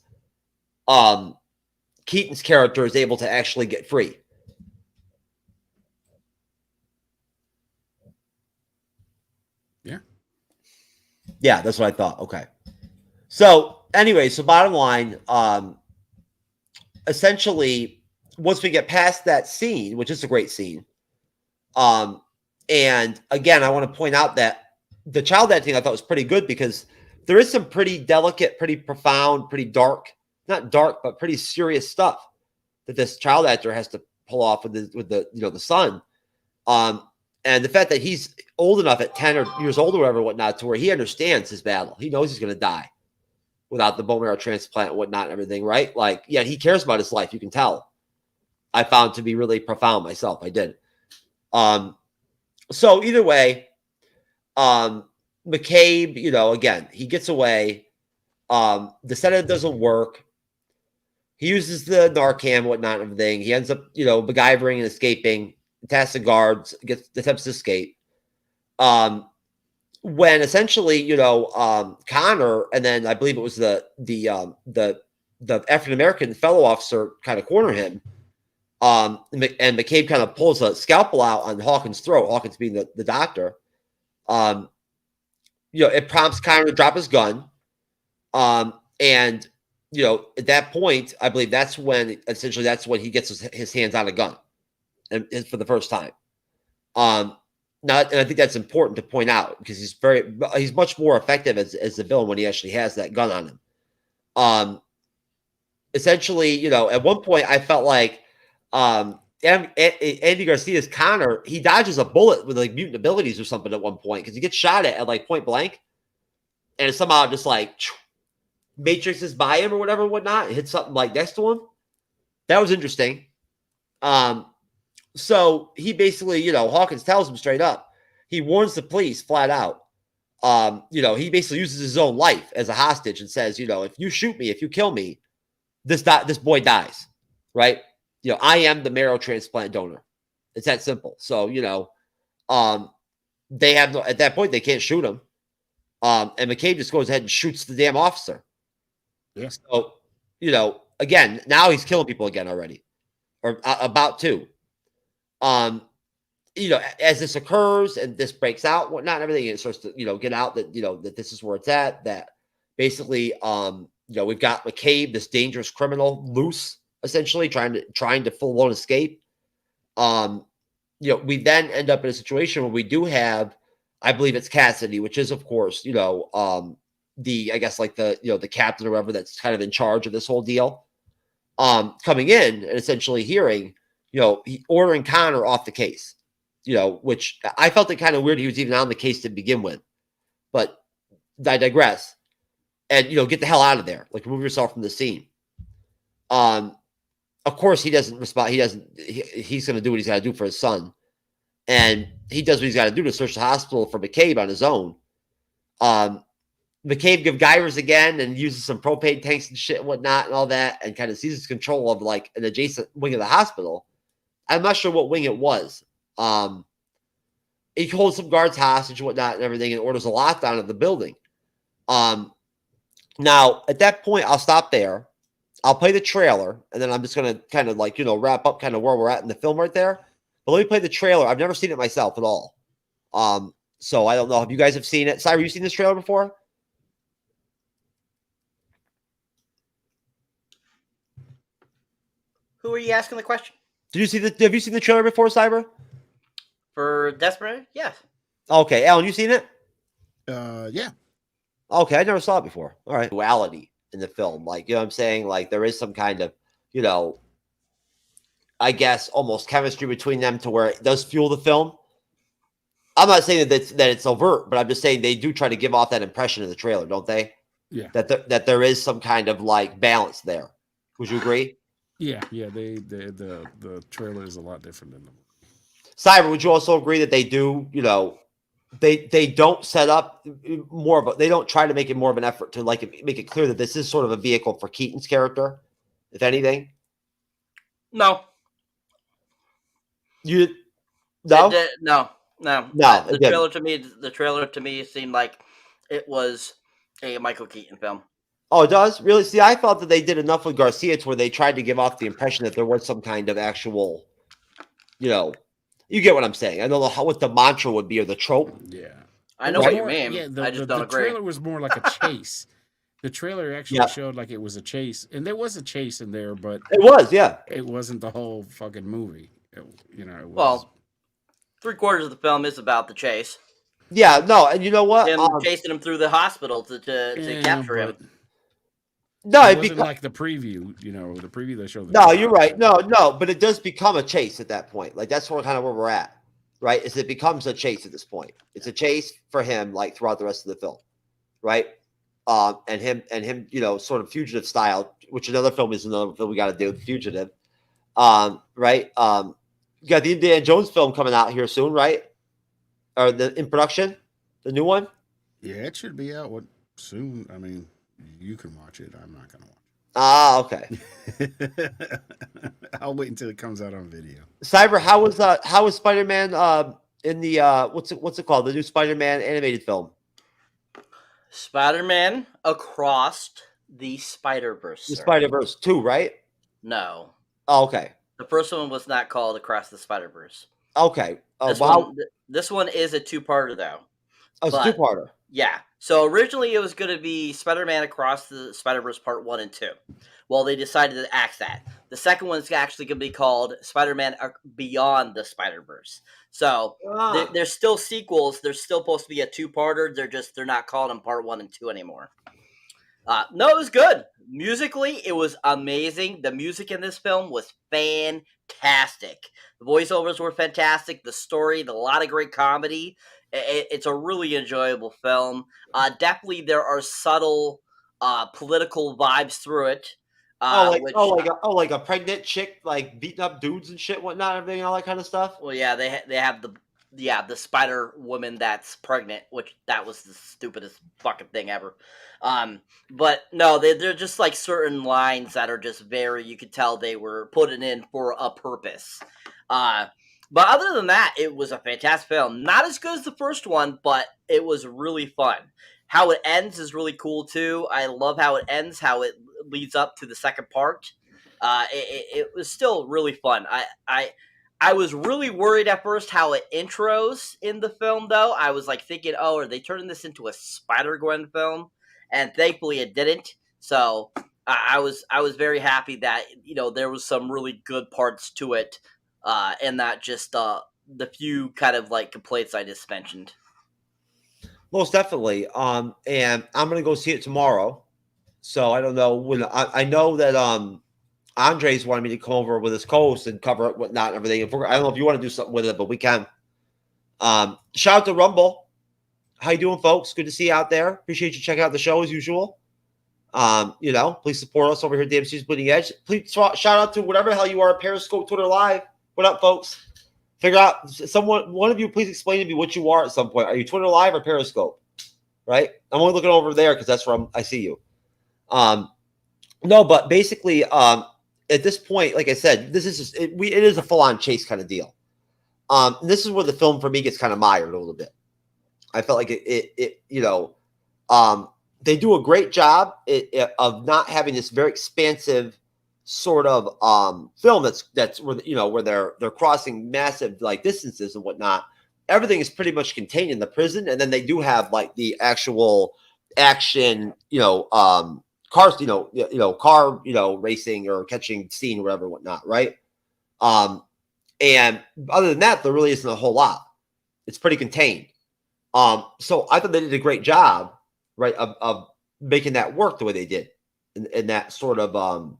Keaton's character is able to actually get free? Yeah, that's what I thought. Okay. So anyway, bottom line, essentially, once we get past that scene, which is a great scene, and again, I want to point out that the child acting I thought was pretty good, because there is some pretty delicate, pretty profound, pretty dark, not dark, but pretty serious stuff that this child actor has to pull off with the son. And the fact that he's old enough at 10 or years old or whatever, whatnot, to where he understands his battle. He knows he's going to die without the bone marrow transplant and whatnot and everything, right? Like, yeah, he cares about his life. You can tell. I found to be really profound myself. I did. So either way, McCabe, again, he gets away. The sedative doesn't work. He uses the Narcan and whatnot and everything. He ends up, MacGyvering and escaping. Attacks the guards, attempts to escape. When essentially, Connor, and then I believe it was the African American fellow officer kind of corner him. And McCabe kind of pulls a scalpel out on Hawkins' throat. Hawkins being the doctor. It prompts Connor to drop his gun. And at that point, I believe that's when he gets his hands on a gun. And for the first time. And I think that's important to point out, because he's much more effective as the villain when he actually has that gun on him. Essentially, at one point I felt like Andy Garcia's Connor, he dodges a bullet with like mutant abilities or something at one point, because he gets shot at like point blank, and it somehow just like matrixes by him or whatever, whatnot, and hits something like next to him. That was interesting. So he basically, Hawkins tells him straight up. He warns the police flat out. He basically uses his own life as a hostage and says, if you shoot me, if you kill me, this boy dies, right? I am the marrow transplant donor. It's that simple. So, they have at that point, they can't shoot him. And McCabe just goes ahead and shoots the damn officer. Yeah. So, again, now he's killing people again already, or about to. As this occurs and this breaks out, whatnot, and everything, it starts to, get out that, that this is where it's at, that basically, we've got McCabe, this dangerous criminal, loose, essentially trying to full blown escape. We then end up in a situation where we do have, I believe it's Cassidy, which is, of course, the captain or whatever that's kind of in charge of this whole deal, coming in and essentially hearing, he ordering Connor off the case, which I felt it kind of weird he was even on the case to begin with. But I digress. And, get the hell out of there. Like, remove yourself from the scene. of course, he doesn't respond. He's going to do what he's got to do for his son. And he does what he's got to do to search the hospital for McCabe on his own. McCabe gives Gyrus again and uses some propane tanks and shit and whatnot and all that, and kind of seizes control of like an adjacent wing of the hospital. I'm not sure what wing it was. He holds some guards hostage and whatnot and everything, and orders a lockdown of the building. Now, at that point, I'll stop there. I'll play the trailer, and then I'm just going to kind of like, wrap up kind of where we're at in the film right there. But let me play the trailer. I've never seen it myself at all. So I don't know if you guys have seen it. Cyber, you seen this trailer before? Who are you asking the question? Have you seen the trailer before, Cyber? For Desperate? Yes. Okay. Alan, you seen it? Yeah. Okay, I never saw it before. All right. Duality in the film. Like, you know what I'm saying? Like, there is some kind of, I guess, almost chemistry between them to where it does fuel the film. I'm not saying that it's overt, but I'm just saying they do try to give off that impression in the trailer, don't they? Yeah. That there is some kind of, like, balance there. Would you agree? Yeah. The trailer is a lot different than the movie. Cyber, would you also agree that they do, they don't set up they don't try to make it more of an effort to like make it clear that this is sort of a vehicle for Keaton's character, if anything? No. No. The trailer to me seemed like it was a Michael Keaton film. Oh, it does? Really? See, I thought that they did enough with Garcia to where they tried to give off the impression that there was some kind of actual, you get what I'm saying. I don't know what the mantra would be or the trope. Yeah. I know what you mean. Yeah, I just don't agree. The trailer was more like a chase. The trailer actually showed like it was a chase. And there was a chase in there, but... It was, yeah. It wasn't the whole fucking movie. It was... Well, 3/4 of the film is about the chase. Yeah, no, and you know what? Him chasing him through the hospital to capture him. No, it wasn't like the preview, the preview they showed. No, you're right. No, but it does become a chase at that point. Like that's where we're at, right? Is it becomes a chase at this point? It's a chase for him, like throughout the rest of the film, right? And him, sort of fugitive style, which another film we got to do, Fugitive, right? You got the Indiana Jones film coming out here soon, right? Or in production, the new one. Yeah, it should be out soon. I mean. You can watch it. I'm not gonna watch it. Ah, okay. I'll wait until it comes out on video. Cyber, how was Spider-Man in the what's it called? The new Spider-Man animated film. Spider-Man Across the Spider-Verse. The Spider-Verse 2, right? No. Oh, okay. The first one was not called Across the Spider-Verse. Okay. This one is a two-parter though. Oh, it's a two-parter. Yeah. So originally it was going to be Spider-Man Across the Spider-Verse Part 1 and 2. Well, they decided to axe that. The second one is actually going to be called Spider-Man Beyond the Spider-Verse. So there's still sequels. There's still supposed to be a two-parter. They're not calling them Part 1 and 2 anymore. No, it was good. Musically, it was amazing. The music in this film was fantastic. The voiceovers were fantastic. The story, a lot of great comedy. It's a really enjoyable film. Definitely, there are subtle political vibes through it. Like a pregnant chick, like beating up dudes and shit, whatnot, everything, all that kind of stuff. Well, yeah, they have the Spider Woman that's pregnant, which that was the stupidest fucking thing ever. But no, they're just like certain lines that are just very, you could tell they were putting in for a purpose. But other than that, it was a fantastic film. Not as good as the first one, but it was really fun. How it ends is really cool, too. I love how it ends, how it leads up to the second part. It was still really fun. I was really worried at first how it intros in the film, though. I was like thinking, oh, are they turning this into a Spider-Gwen film? And thankfully it didn't. So I was very happy that, there was some really good parts to it. And not just the few kind of like complaints I just mentioned. Most definitely. And I'm gonna go see it tomorrow. So I don't know when. I know that Andres wanted me to come over with his co-host and cover it, whatnot, and everything. I don't know if you want to do something with it, but we can. Shout out to Rumble. How you doing, folks? Good to see you out there. Appreciate you checking out the show as usual. Please support us over here at the MCU'S Bleeding Edge. Please shout out to whatever the hell you are, Periscope, Twitter Live. What up, folks? Figure out one of you, please explain to me what you are at some point. Are you Twitter Live or Periscope? Right? I'm only looking over there because that's where I see you. No, but basically, at this point, like I said, this is just, it is a full-on chase kind of deal. This is where the film for me gets kind of mired a little bit. I felt like they do a great job of not having this very expansive sort of film that's where they're crossing massive like distances and whatnot. Everything is pretty much contained in the prison, and then they do have like the actual action, cars, car, racing or catching scene or whatever, whatnot, right? And other than that, there really isn't a whole lot. It's pretty contained. So I thought they did a great job, right, of making that work the way they did, in that sort of,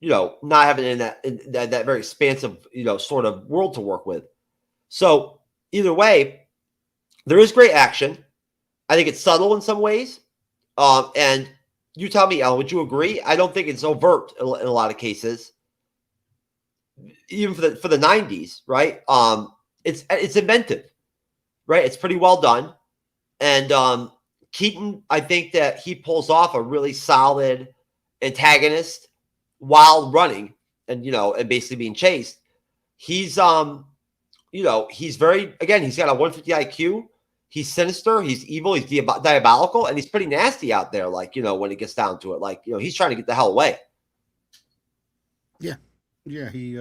not having in that very expansive, sort of world to work with. So either way, there is great action. I think it's subtle in some ways. And you tell me, Ellen, would you agree? I don't think it's overt in a lot of cases, even for the 90s, right? It's inventive, right? It's pretty well done. And Keaton, I think that he pulls off a really solid antagonist while running and basically being chased. He's he's very, again, he's got a 150 IQ. He's sinister, he's evil, he's diabolical, and he's pretty nasty out there. Like, when it gets down to it, like, he's trying to get the hell away. Yeah. He,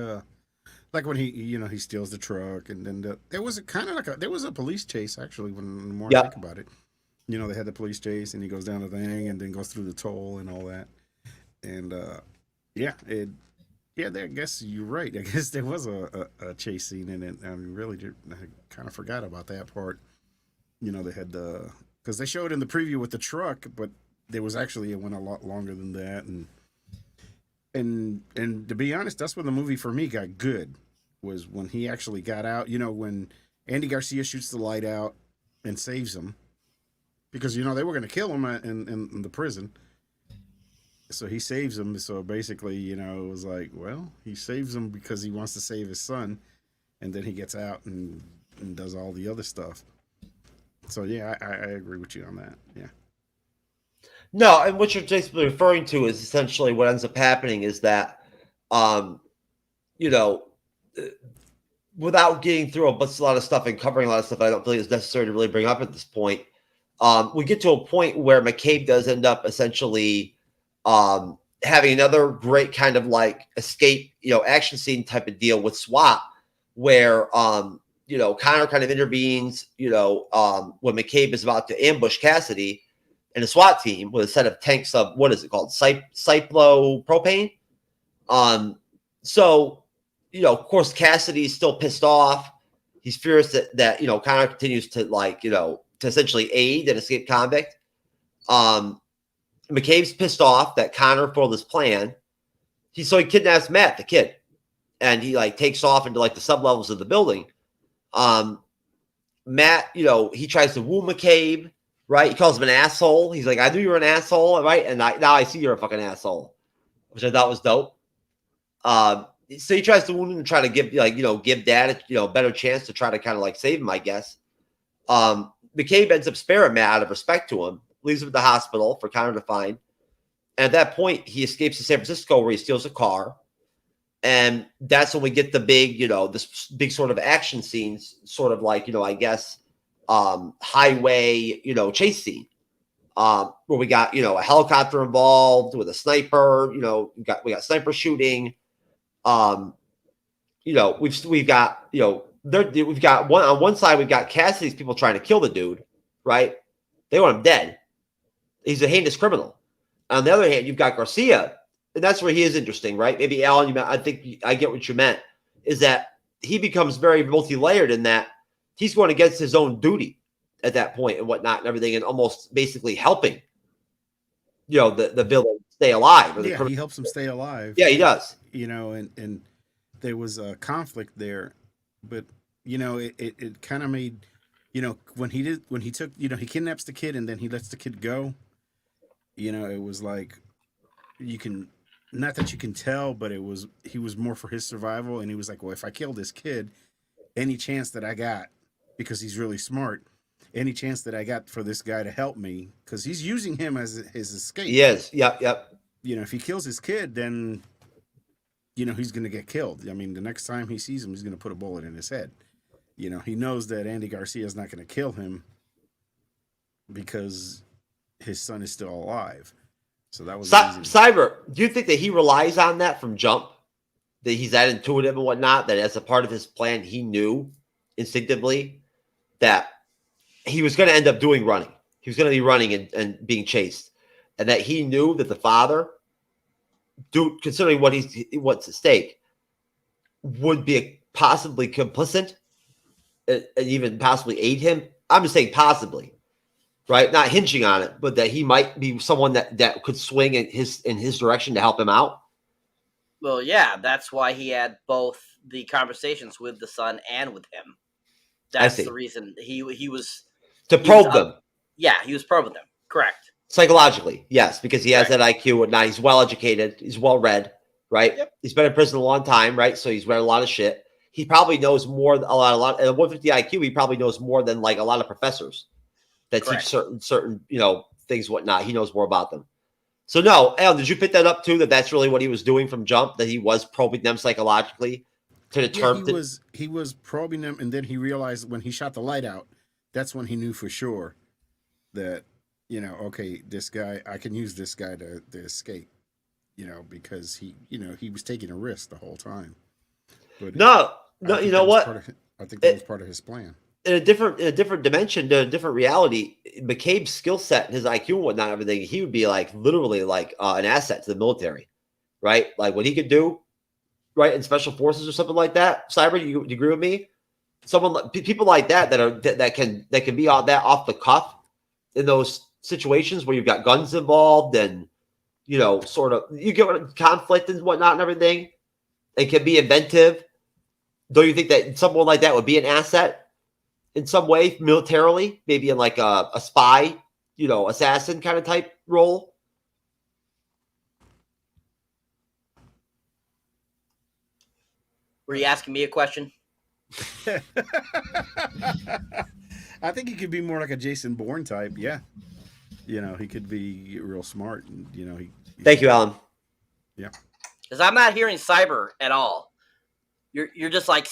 like when he steals the truck, and then there was a police chase actually. When the more I think about it, they had the police chase, and he goes down the thing, and then goes through the toll and all that. And I guess you're right. I guess there was a chase scene in it. I mean, really, I kind of forgot about that part. They had because they showed in the preview with the truck, but there was actually, it went a lot longer than that. And to be honest, that's when the movie for me got good, was when he actually got out. When Andy Garcia shoots the light out and saves him, because they were going to kill him in the prison. So he saves him. So basically, it was like, well, he saves him because he wants to save his son, and then he gets out and does all the other stuff. So yeah, I agree with you on that. Yeah. No, and what you're basically referring to is essentially what ends up happening is that, without getting through a lot of stuff and covering a lot of stuff I don't believe is necessary to really bring up at this point, we get to a point where McCabe does end up essentially having another great kind of like escape, action scene type of deal with SWAT, where Connor kind of intervenes, when McCabe is about to ambush Cassidy and a SWAT team with a set of tanks of, what is it called? Cyclopropane. So, of course, Cassidy's still pissed off. He's furious that Connor continues to to essentially aid an escaped convict. McCabe's pissed off that Connor foiled his plan. He kidnaps Matt, the kid, and he takes off into the sublevels of the building. Matt, he tries to woo McCabe, right? He calls him an asshole. He's like, I knew you were an asshole, right? And now I see you're a fucking asshole, which I thought was dope. So he tries to wound him and try to give Dad a better chance to try to kind of save him, I guess. McCabe ends up sparing Matt out of respect to him, leaves him at the hospital for Connor to find. And at that point, he escapes to San Francisco where he steals a car. And that's when we get the big, this big sort of action scenes, sort of I guess, highway, chase scene, where we got, a helicopter involved with a sniper, we got sniper shooting. We've got, we've got on one side, we've got Cassidy's people trying to kill the dude, right? They want him dead. He's a heinous criminal. On the other hand, you've got Garcia. And that's where he is interesting, right? Maybe, Alan, I think I get what you meant, is that he becomes very multi-layered in that he's going against his own duty at that point and whatnot and everything, and almost basically helping, the villain stay alive. Yeah, he helps him stay alive. Yeah, he does. And there was a conflict there, but, it kind of made, when he kidnaps the kid and then he lets the kid go, it was like you can, not that you can tell, but he was more for his survival, and he was like, well, if I kill this kid, any chance that I got, because he's really smart, any chance that I got for this guy to help me, because he's using him as his escape. Yes. Yep. If he kills his kid, then he's going to get killed. I mean, the next time he sees him, he's going to put a bullet in his head. He knows that Andy Garcia is not going to kill him because his son is still alive. So that was Cyber. Do you think that he relies on that from jump? That he's that intuitive and whatnot, that as a part of his plan, he knew instinctively that he was going to end up running. He was going to be running and being chased. And that he knew that the father, considering what's at stake, would be possibly complicit and even possibly aid him. I'm just saying possibly, right? Not hinging on it, but that he might be someone that could swing in his direction to help him out. Well, yeah, that's why he had both the conversations with the son and with him. That's the reason he was to probe them. Yeah, he was probing them. Correct. Psychologically, yes, because he has that IQ and now he's well educated, he's well read, right? Yep. He's been in prison a long time, right? So he's read a lot of shit. He probably knows more, a lot. At 150 IQ, he probably knows more than like a lot of professors that teach certain things, whatnot. He knows more about them. So no, Alan, did you pick that up too? That's really what he was doing from jump. That he was probing them psychologically to determine. Yeah, he was probing them, and then he realized when he shot the light out, that's when he knew for sure that okay, this guy, I can use this guy to escape. Because he was taking a risk the whole time. But you know what? I think that was part of his plan. In a different dimension, to a different reality, McCabe's skill set, his IQ and whatnot, everything, he would be like literally like an asset to the military, right? Like what he could do, right, in special forces or something like that. Cyber, do you agree with me? People like that can be all that off the cuff in those situations where you've got guns involved and sort of you get conflict and whatnot and everything, and can be inventive. Don't you think that someone like that would be an asset in some way militarily, maybe in like a spy, assassin kind of type role? Were you asking me a question? I think he could be more like a Jason Bourne type. Yeah. He could be real smart. And, Thank you, Alan. Yeah. Because I'm not hearing cyber at all. You're just like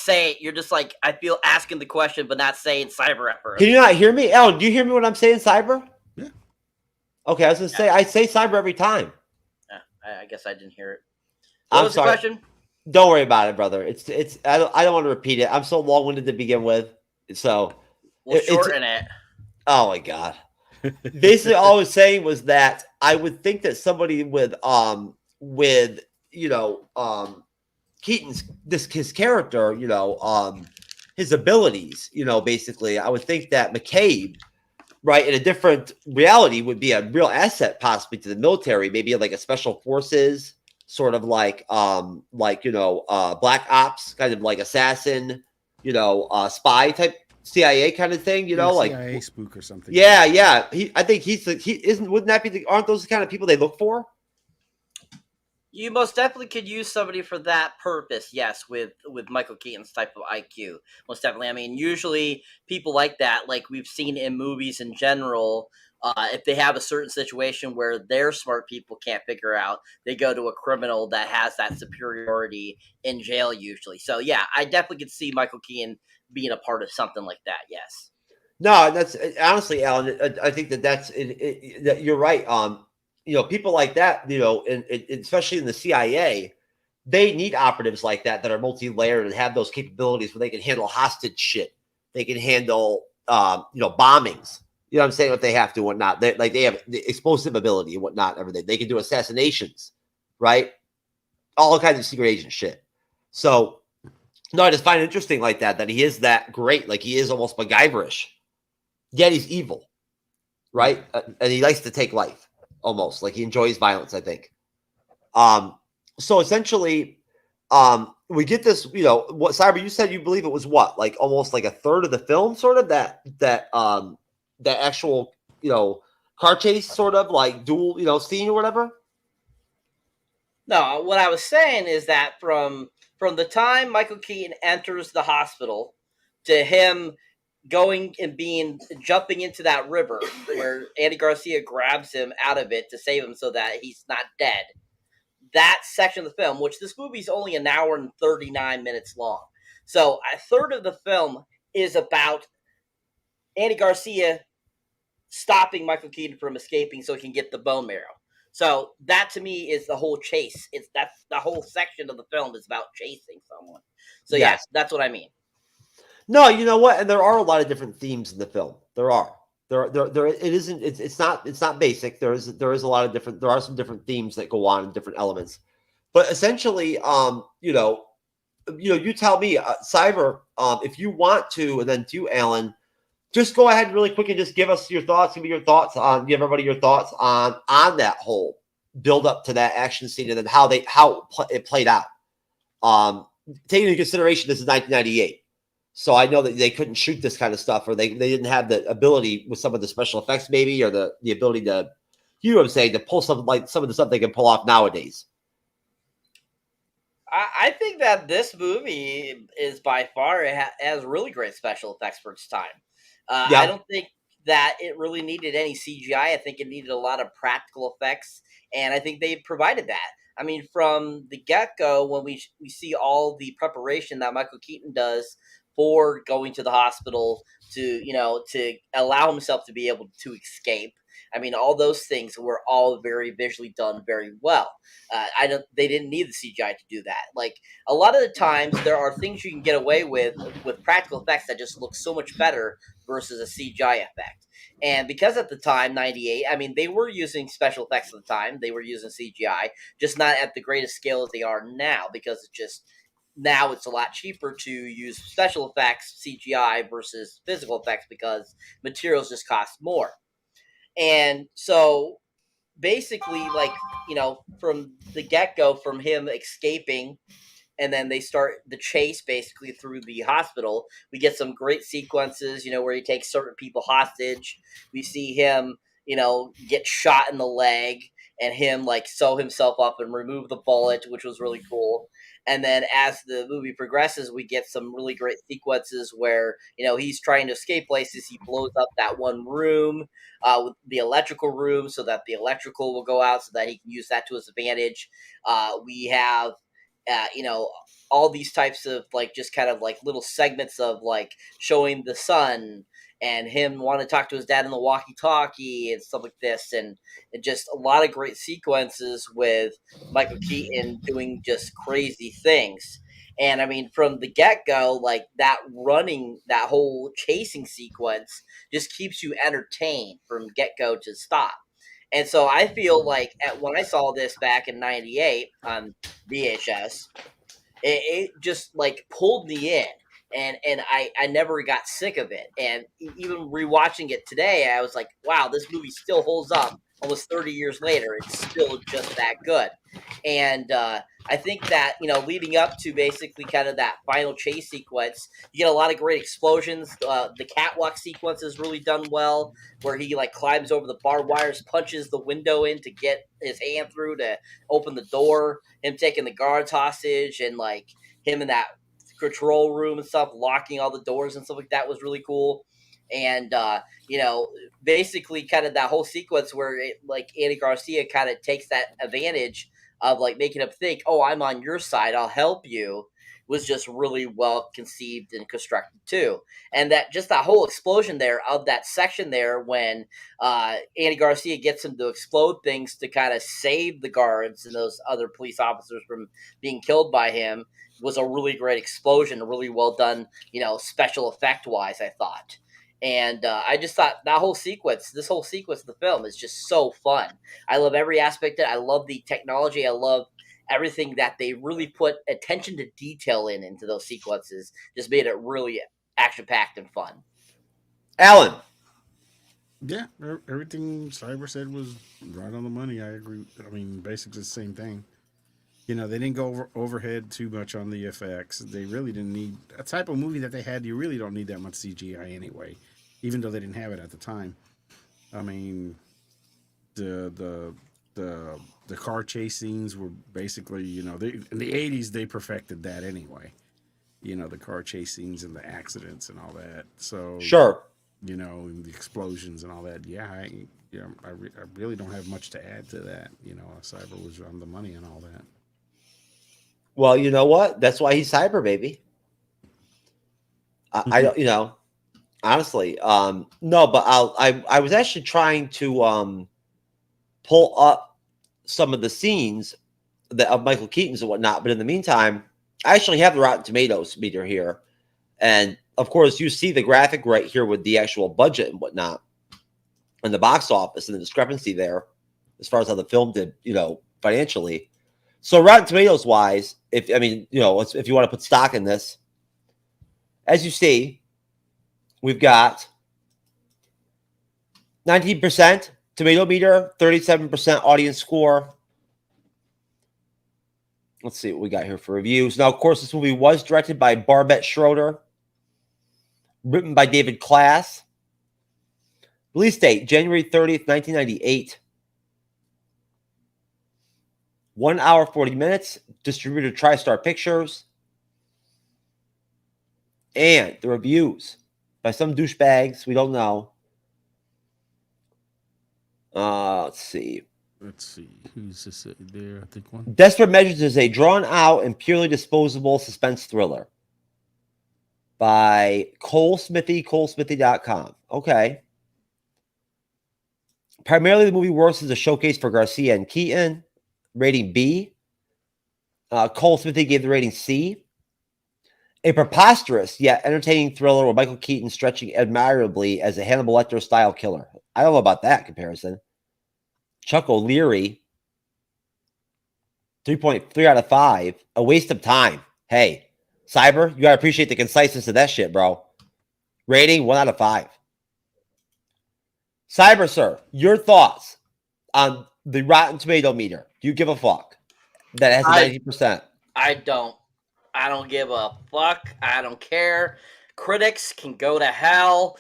I feel asking the question but not saying cyber at first. Can you not hear me? Alan, do you hear me when I'm saying cyber? Yeah. Okay, I was gonna say I say cyber every time. Yeah, I guess I didn't hear it. What was the question? Don't worry about it, brother. It's I don't want to repeat it. I'm so long-winded to begin with. So we'll shorten it. Oh my God. Basically all I was saying was that I would think that somebody with Keaton's his character, his abilities, basically, I would think that McCabe, right, in a different reality would be a real asset possibly to the military, maybe like a special forces, sort of like black ops, kind of like assassin, spy type CIA kind of thing, like CIA spook or something. Yeah. I think wouldn't that be aren't those the kind of people they look for? You most definitely could use somebody for that purpose, yes, with Michael Keaton's type of IQ. Most definitely. I mean, usually people like that, like we've seen in movies in general, if they have a certain situation where their smart people can't figure out, they go to a criminal that has that superiority in jail usually. So, yeah, I definitely could see Michael Keaton being a part of something like that, yes. No, that's honestly, Alan, I think that you're right. People like that, and especially in the CIA, they need operatives like that are multi-layered and have those capabilities where they can handle hostage shit. They can handle, bombings. You know what I'm saying? If they have to and whatnot. They have the explosive ability and whatnot, everything. They can do assassinations, right? All kinds of secret agent shit. So, no, I just find it interesting like that he is that great. Like, he is almost MacGyverish. Yet he's evil, right? And he likes to take life. Almost like he enjoys violence, I think. So essentially, we get this, what Cyber, you said you believe it was what, like almost like a third of the film, sort of that actual, car chase, sort of like dual, scene or whatever? No, what I was saying is that from the time Michael Keaton enters the hospital to him going and jumping into that river where Andy Garcia grabs him out of it to save him so that he's not dead. That section of the film, which this movie is only an hour and 39 minutes long. So a third of the film is about Andy Garcia stopping Michael Keaton from escaping so he can get the bone marrow. So that to me is the whole chase. That's the whole section of the film is about chasing someone. So yes, that's what I mean. No, you know what? And there are a lot of different themes in the film. There are. It's not basic. There is a lot of different. There are some different themes that go on in different elements. But essentially, you tell me, Cyber, if you want to, and then to Alan, just go ahead really quick and just give us your thoughts. Give everybody your thoughts on that whole build up to that action scene and then how it played out. Taking into consideration this is 1998. So I know that they couldn't shoot this kind of stuff, or they didn't have the ability with some of the special effects, maybe, or the ability to, you know what I'm saying, to pull something like some of the stuff they can pull off nowadays. I think that this movie is by far has really great special effects for its time. I don't think that it really needed any CGI. I think it needed a lot of practical effects, and I think they provided that. I mean, from the get-go, when we see all the preparation that Michael Keaton does for going to the hospital to allow himself to be able to escape. I mean, all those things were all very visually done very well. They didn't need the CGI to do that. Like, a lot of the times there are things you can get away with practical effects that just look so much better versus a CGI effect. And because at the time, 98, I mean, they were using special effects at the time. They were using CGI, just not at the greatest scale as they are now, because now it's a lot cheaper to use special effects, CGI, versus physical effects because materials just cost more. And so basically, from the get-go, from him escaping, and then they start the chase basically through the hospital, we get some great sequences, where he takes certain people hostage. We see him, get shot in the leg, and him sew himself up and remove the bullet, which was really cool. And then as the movie progresses, we get some really great sequences where, he's trying to escape places. He blows up that one room, with the electrical room, so that the electrical will go out so that he can use that to his advantage. We have, all these types of just kind of little segments of showing the son and him wanting to talk to his dad in the walkie-talkie and stuff like this, and just a lot of great sequences with Michael Keaton doing just crazy things. And I mean, from the get-go, that whole chasing sequence just keeps you entertained from get-go to stop. And so I feel like when I saw this back in 98 on VHS, it just pulled me in. And I never got sick of it. And even rewatching it today, I was like, wow, this movie still holds up almost 30 years later. It's still just that good. And I think that, leading up to basically kind of that final chase sequence, you get a lot of great explosions. The catwalk sequence is really done well, where he climbs over the barbed wires, punches the window in to get his hand through to open the door, him taking the guards hostage, and him in that control room and stuff, locking all the doors and stuff like that was really cool. And basically kind of that whole sequence where Andy Garcia kind of takes that advantage of making him think, oh, I'm on your side, I'll help you, was just really well conceived and constructed too. And that whole explosion there of that section there when Andy Garcia gets him to explode things to kind of save the guards and those other police officers from being killed by him was a really great explosion, really well done, special effect wise, I thought. And I just thought this whole sequence of the film is just so fun. I love every aspect of it. I love the technology. I love everything that they really put attention to detail into those sequences. Just made it really action-packed and fun. Alan. Yeah, everything Cyber said was right on the money. I agree. I mean, basically the same thing. They didn't go overhead too much on the effects. They really didn't need a type of movie that they had. You really don't need that much CGI anyway, even though they didn't have it at the time. I mean, the car chase scenes were basically, you know, in the 80s they perfected that anyway. You know, the car chase scenes and the accidents and all that. So sure, you know, and the explosions and all that. Yeah, I really don't have much to add to that. You know, Cyber was on the money and all that. Well, you know what? That's why he's Cyber, baby. I you know, honestly, no, but I was actually trying to pull up some of the scenes of Michael Keaton's and whatnot. But in the meantime, I actually have the Rotten Tomatoes meter here. And of course, you see the graphic right here with the actual budget and whatnot and the box office and the discrepancy there as far as how the film did, you know, financially. So Rotten Tomatoes wise, if you want to put stock in this, as you see, we've got 19% tomato meter, 37% audience score. Let's see what we got here for reviews. Now, of course, this movie was directed by Barbette Schroeder, written by David Klass. Release date, January 30th, 1998. 1 hour, 40 minutes. Distributor TriStar Pictures. And the reviews by some douchebags we don't know. Let's see. Who's this there? I think one. Desperate Measures is a drawn-out and purely disposable suspense thriller by Cole Smithy, colesmithy.com. Okay. Primarily, the movie works as a showcase for Garcia and Keaton. Rating B. Cole Smithy gave the rating C. A preposterous yet entertaining thriller with Michael Keaton stretching admirably as a Hannibal Lecter-style killer. I don't know about that comparison. Chuck O'Leary, 3.3 out of 5. A waste of time. Hey, Cyber, you got to appreciate the conciseness of that shit, bro. Rating 1 out of 5. Cyber, sir, your thoughts on the Rotten Tomato meter. Do you give a fuck that has 90%? I don't. I don't give a fuck. I don't care. Critics can go to hell.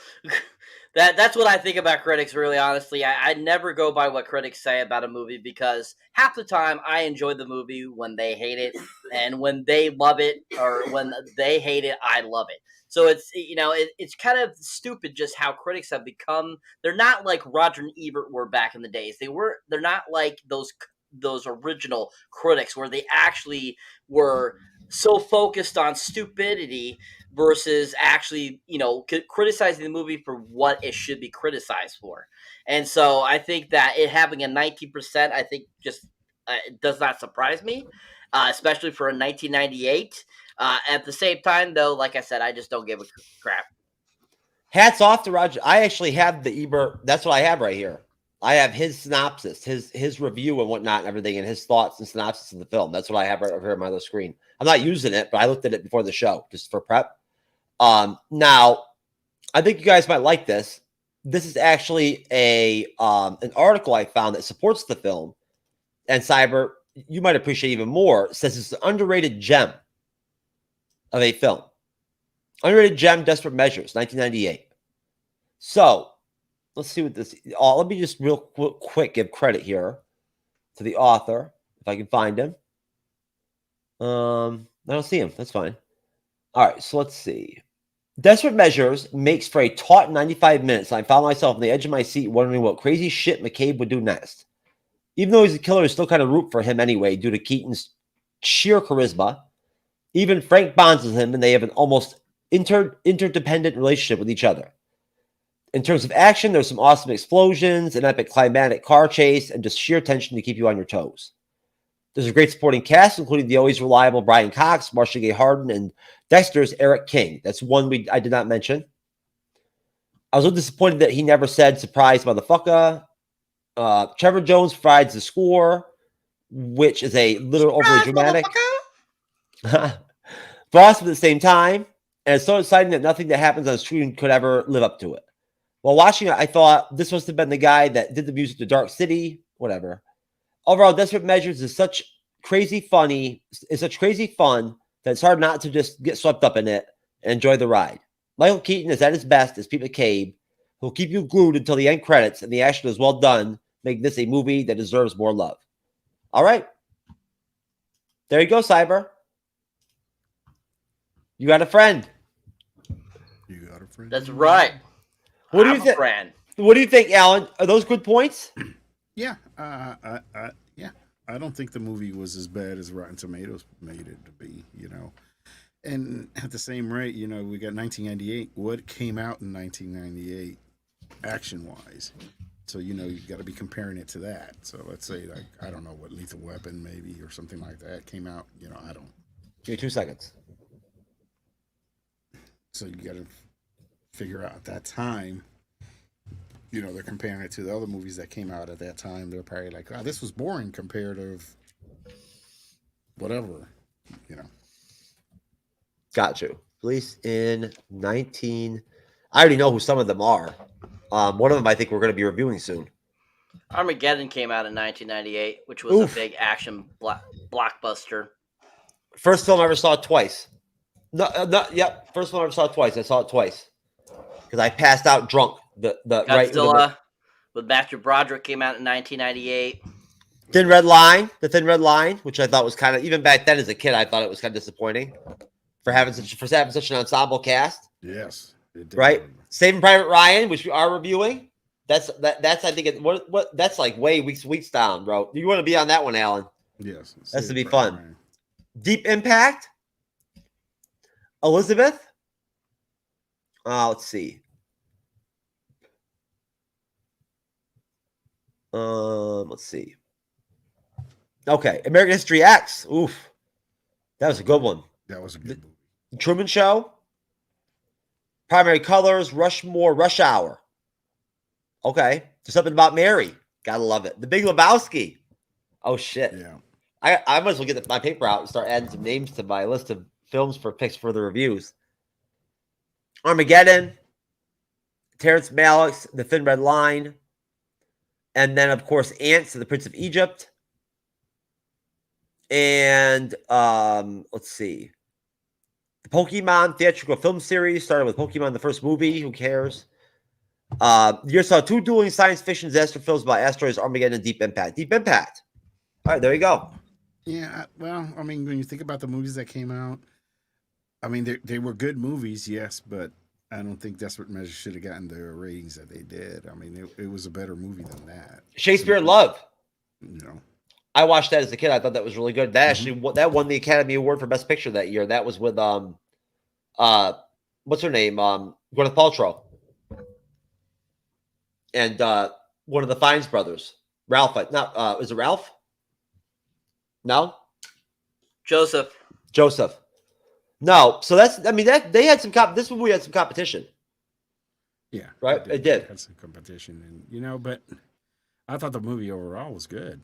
That's what I think about critics, really, honestly. I never go by what critics say about a movie because half the time I enjoy the movie when they hate it, and when they love it or when they hate it, I love it. So it's kind of stupid just how critics have become. They're not like Roger and Ebert were back in the days. They're not like those original critics where they actually were so focused on stupidity versus actually, criticizing the movie for what it should be criticized for. And so I think that it having a 19%, I think just it does not surprise me, especially for a 1998. At the same time, though, like I said, I just don't give a crap. Hats off to Roger. I actually have the Ebert. That's what I have right here. I have his synopsis, his review and whatnot and everything, and his thoughts and synopsis of the film. That's what I have right over here on my other screen. I'm not using it, but I looked at it before the show just for prep. Now, I think you guys might like this. This is actually an article I found that supports the film. And Cyber, you might appreciate even more. It says it's an underrated gem of a film. Underrated gem, Desperate Measures, 1998. So, let's see what this... let me just real quick give credit here to the author, if I can find him. I don't see him. That's fine. All right, so let's see. Desperate Measures makes for a taut 95 minutes. I found myself on the edge of my seat wondering what crazy shit McCabe would do next. Even though he's a killer, I still kind of root for him anyway due to Keaton's sheer charisma. Even Frank bonds with him, and they have an almost interdependent relationship with each other. In terms of action, there's some awesome explosions, an epic climatic car chase, and just sheer tension to keep you on your toes. There's a great supporting cast, including the always reliable Brian Cox, Marcia Gay Harden, and Dexter's Eric King. That's one I did not mention. I was a little disappointed that he never said "surprise, motherfucker." Trevor Jones provides the score, which is a little overly dramatic. But awesome at the same time, and it's so exciting that nothing that happens on screen could ever live up to it. While watching it, I thought this must have been the guy that did the music to Dark City, whatever. Overall, Desperate Measures is such crazy fun that it's hard not to just get swept up in it and enjoy the ride. Michael Keaton is at his best as Pete McCabe, who'll keep you glued until the end credits, and the action is well done make this a movie that deserves more love. All right. There you go, Cyber. You got a friend. You got a friend. That's right. What do you think? What do you think, Alan? Are those good points? Yeah. Yeah. I don't think the movie was as bad as Rotten Tomatoes made it to be, you know. And at the same rate, you know, we got 1998. What came out in 1998, action-wise? So, you know, you got to be comparing it to that. So let's say, like, I don't know, what, Lethal Weapon maybe or something like that came out. You know, I don't. Give me 2 seconds. So you got to figure out at that time, you know, they're comparing it to the other movies that came out at that time. They're probably like, oh, this was boring compared to whatever, you know. Got you. Released in 19. I already know who some of them are. One of them I think we're going to be reviewing soon. Armageddon came out in 1998, which was a big action blockbuster. First film I ever saw twice. First film I ever saw twice. I saw it twice because I passed out drunk. Godzilla with Matthew Broderick came out in 1998. Thin Red Line, The Thin Red Line, which I thought was kind of, even back then as a kid, I thought it was kind of disappointing for having such an ensemble cast. Yes, right. Saving Private Ryan, which we are reviewing. That's I think that's like way weeks down, bro. You want to be on that one, Alan? Yes, that's to be fun. Ryan. Deep Impact. Elizabeth. Let's see. Let's see. Okay, American History X. Oof, that was a good one. That was a good movie. Truman Show. Primary Colors. Rushmore. Rush Hour. Okay, there's something about Mary. Gotta love it. The Big Lebowski. Oh shit. Yeah. I might as well get my paper out and start adding some names to my list of films for picks for the reviews. Armageddon. Terrence Malick's The Thin Red Line. And then, of course, Ants, The Prince of Egypt. And let's see. The Pokemon theatrical film series started with Pokemon, the first movie. Who cares? You saw 2 dueling science fiction disaster films about asteroids, Armageddon, and Deep Impact. Deep Impact. All right, there you go. Yeah, well, I mean, when you think about the movies that came out, I mean, they were good movies, yes, but I don't think Desperate Measures should have gotten the ratings that they did. I mean, it was a better movie than that. Shakespeare in Love. You know, I watched that as a kid. I thought that was really good. That actually that won the Academy Award for Best Picture that year. That was with what's her name? Gwyneth Paltrow. And one of the Fiennes brothers, Ralph. Not is it Ralph? No, Joseph. No, so that's. I mean, that they had some. This movie had some competition. Yeah, right. It did. Had some competition, and you know, but I thought the movie overall was good.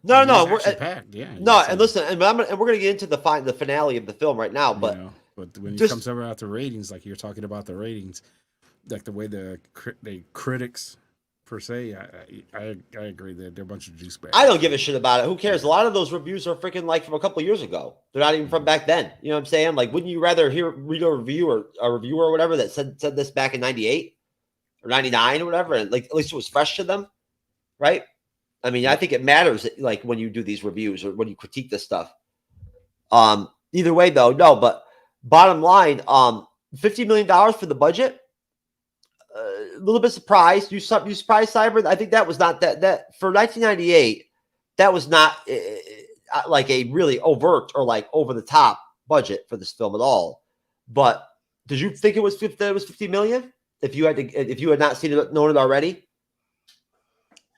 No, we're packed. Yeah. No, and listen, and we're going to get into the finale of the film right now, but but when it comes about the ratings, like you're talking about the ratings, like the way the critics per se, I agree that they're a bunch of juice bags. I don't give a shit about it. Who cares? A lot of those reviews are freaking like from a couple of years ago. They're not even from back then. You know what I'm saying? Like, wouldn't you rather read a review or a reviewer or whatever that said this back in 98 or 99 or whatever, and like at least it was fresh to them, right? I mean, I think it matters like when you do these reviews or when you critique this stuff. Either way, though, no. But bottom line, $50 million for the budget. A little bit surprised. You surprised, Cyber? I think that was not that for 1998. That was not like a really overt or like over the top budget for this film at all. But did you think it was 50 million? If you had not seen it, known it already?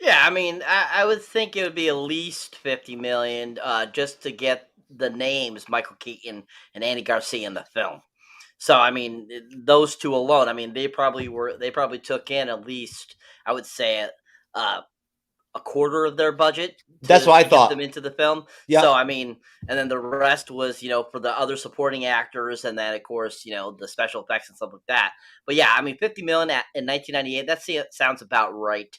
Yeah, I mean, I would think it would be at least 50 million just to get the names Michael Keaton and Andy Garcia in the film. So, I mean, those two alone, I mean, they probably took in at least, I would say, a quarter of their budget. That's what I thought. Get them into the film. Yeah. So, I mean, and then the rest was, for the other supporting actors, and then, of course, the special effects and stuff like that. But yeah, I mean, 50 million in 1998, that sounds about right.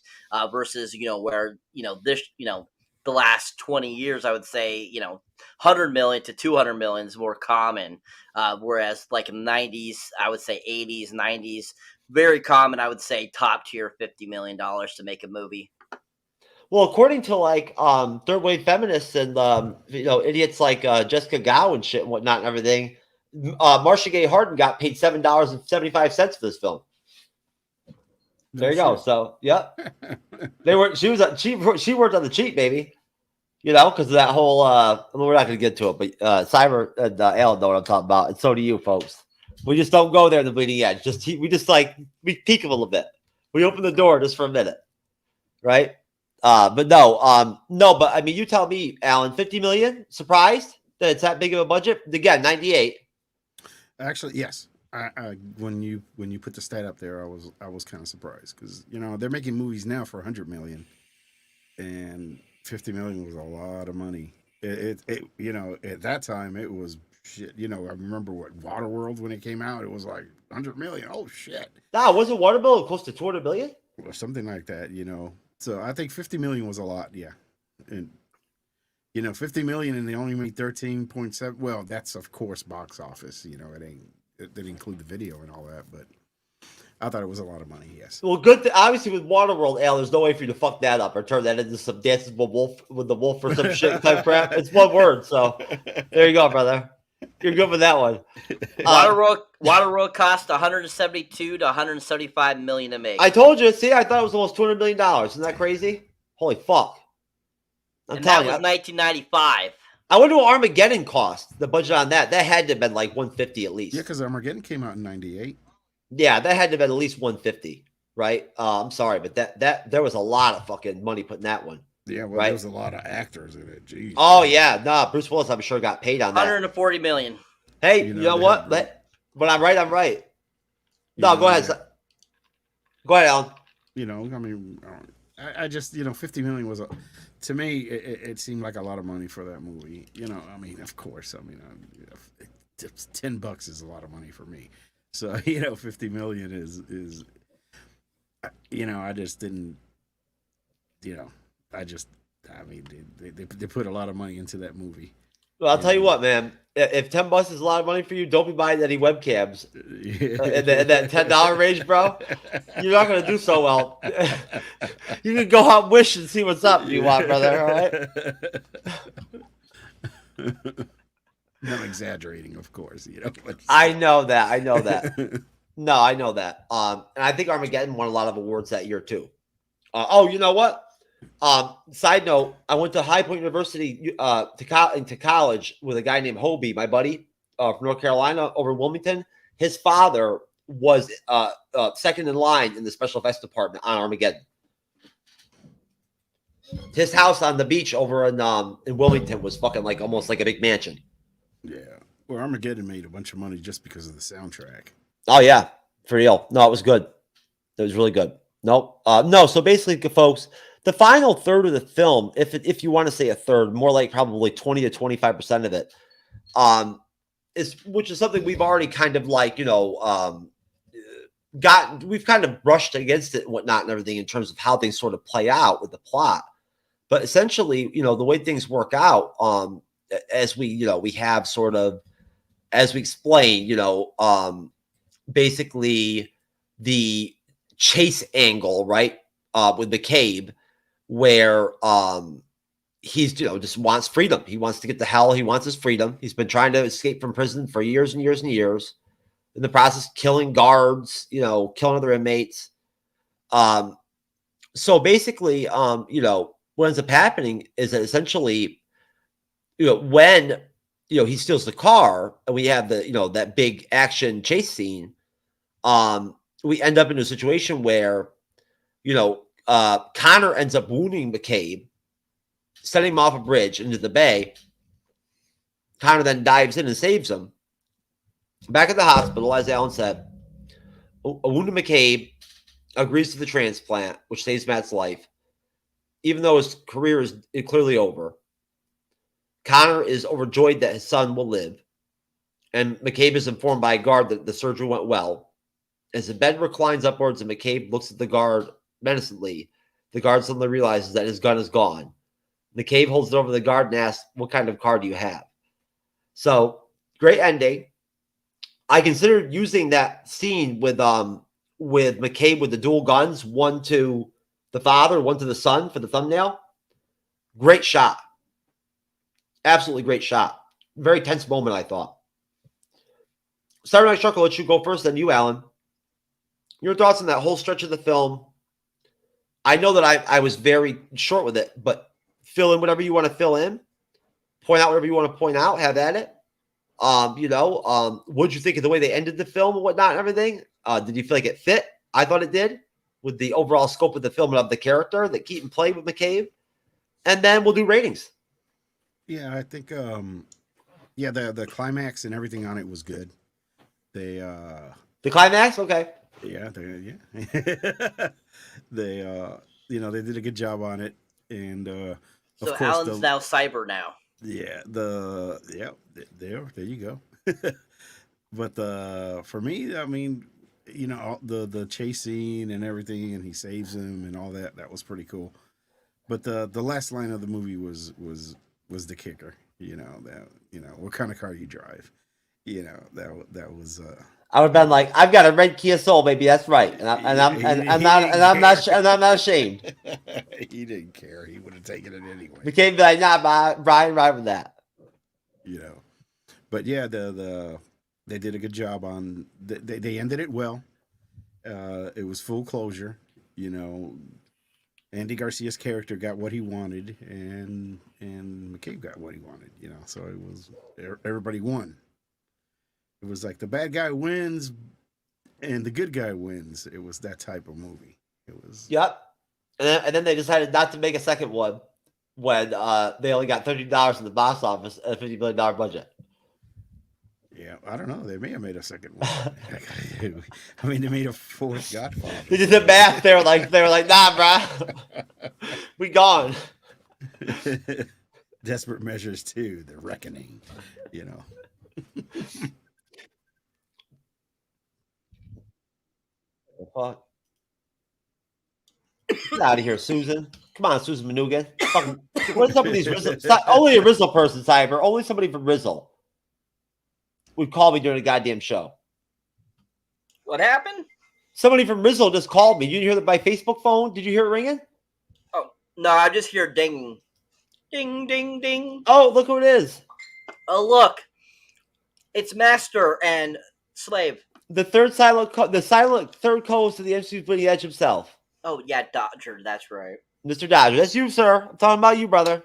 Versus, where, this, the last 20 years, I would say, 100 million to 200 million is more common. Whereas like in the 90s, I would say 80s, 90s, very common, I would say top tier $50 million to make a movie. Well, according to like third wave feminists and idiots like Jessica Gao and shit and whatnot and everything, Marcia Gay Harden got paid $7.75 for this film. There you go. So, yep. She worked on the cheap, baby. Because of that whole we're not going to get to it, but Cyber and Alan know what I'm talking about, and so do you folks. We just don't go there in the bleeding edge. We peek a little bit. We open the door just for a minute, right? But I mean, you tell me, Alan, 50 million. Surprised that it's that big of a budget? Again, 98. Actually, yes. When you put the stat up there, I was kind of surprised because they're making movies now for 100 million, and 50 million was a lot of money. It at that time it was shit. I remember Waterworld when it came out, it was like 100 million. Oh shit! Wasn't Waterworld close to 200 million or something like that? So I think 50 million was a lot. Yeah, and 50 million and they only made 13.7. Well, that's of course box office. It didn't include the video and all that, but I thought it was a lot of money. Yes. Well, good. Obviously, with Waterworld, Al, there's no way for you to fuck that up or turn that into some Dances with the Wolf or some shit type crap. It's one word, so there you go, brother. You're good with that one. Waterworld cost 172 to 175 million to make. I told you. See, I thought it was almost $200 million. Isn't that crazy? Holy fuck! And that was 1995. I wonder what Armageddon cost. The budget on that had to have been like 150 at least. Yeah, because Armageddon came out in 98. Yeah, that had to have been at least 150, right? I'm sorry, but that there was a lot of fucking money put in that one. Yeah, well, right? There was a lot of actors in it. Jeez. Oh yeah, Bruce Willis, I'm sure got paid on that. 140 million. Hey, you know what? When I'm right, I'm right. No, go ahead. Go ahead, Alan. I mean, I just 50 million was to me it seemed like a lot of money for that movie. I mean, of course, $10 is a lot of money for me. So 50 million is I just didn't I mean they put a lot of money into that movie. Well, I'll tell you what, man. If $10 is a lot of money for you, don't be buying any webcams in that $10 range, bro. You're not gonna do so well. You can go out and wish and see what's up if you want, brother. All right. I'm exaggerating, of course. I know that. No, I know that. And I think Armageddon won a lot of awards that year too. You know what? Side note: I went to High Point University to college with a guy named Hobie, my buddy from North Carolina, over in Wilmington. His father was second in line in the special effects department on Armageddon. His house on the beach over in Wilmington was fucking like almost like a big mansion. Yeah. Well, Armageddon made a bunch of money just because of the soundtrack. Oh, yeah. For real. No, it was good. It was really good. Nope. No, so basically, folks, the final third of the film, if you want to say a third, more like probably 20 to 25% of it, which is something we've already kind of like, we've kind of brushed against it and whatnot and everything in terms of how things sort of play out with the plot. But essentially, the way things work out, as we have sort of, as we explain, basically the chase angle, right? With McCabe, where he's, just wants freedom. He wants to get to hell. He wants his freedom. He's been trying to escape from prison for years and years and years. In the process, killing guards, killing other inmates. So basically, what ends up happening is that essentially, when, he steals the car and we have the, that big action chase scene, we end up in a situation where, Connor ends up wounding McCabe, setting him off a bridge into the bay. Connor then dives in and saves him. Back at the hospital, as Alan said, a wounded McCabe agrees to the transplant, which saves Matt's life, even though his career is clearly over. Connor is overjoyed that his son will live, and McCabe is informed by a guard that the surgery went well. As the bed reclines upwards and McCabe looks at the guard menacingly, the guard suddenly realizes that his gun is gone. McCabe holds it over the guard and asks, "What kind of car do you have?" So, great ending. I considered using that scene with McCabe with the dual guns, one to the father, one to the son for the thumbnail. Great shot. Absolutely great shot. Very tense moment, I thought. Cyberneticshark, I'll let you go first, then you, Alan. Your thoughts on that whole stretch of the film? I know that I was very short with it, but fill in whatever you want to fill in. Point out whatever you want to point out. Have at it. What did you think of the way they ended the film and whatnot and everything? Did you feel like it fit? I thought it did with the overall scope of the film and of the character that Keaton played with McCabe. And then we'll do ratings. Yeah, I think the climax and everything on it was good. The climax, okay. Yeah, they did a good job on it, and of so course, Alan's now cyber now. Yeah, there you go. But for me, I mean, the chase scene and everything, and he saves him and all that. That was pretty cool. But the last line of the movie was the kicker. What kind of car you drive. That was. I would have been like, I've got a red Kia Soul, baby. That's right, and I'm not ashamed. He didn't care. He would have taken it anyway. McCabe be like, nah, Brian, right with that. But yeah, they did a good job on. They ended it well. It was full closure. Andy Garcia's character got what he wanted, and McCabe got what he wanted. So it was everybody won. It was like the bad guy wins and the good guy wins. It was that type of movie. It was. Yep. And then they decided not to make a second one when they only got $30 in the box office at a $50 million budget. Yeah, I don't know. They may have made a second one. I mean, they made a fourth Godfather. They did the math. They were like, nah, bro, we gone. Desperate Measures 2, The Reckoning. Fuck. Get out of here, Susan. Come on, Susan Manugan. What's up with these Rizzle? Only a Rizzle person, Cyber. Only somebody from Rizzle would call me during the goddamn show. What happened? Somebody from Rizzle just called me. You didn't hear that by Facebook phone? Did you hear it ringing? Oh, no, I just hear ding. Ding, ding, ding. Oh, look who it is. Oh, look. It's Master and Slave. The silent third co-host of the MCU'S Bleeding Edge himself. Oh, yeah, Dodger. That's right. Mr. Dodger. That's you, sir. I'm talking about you, brother.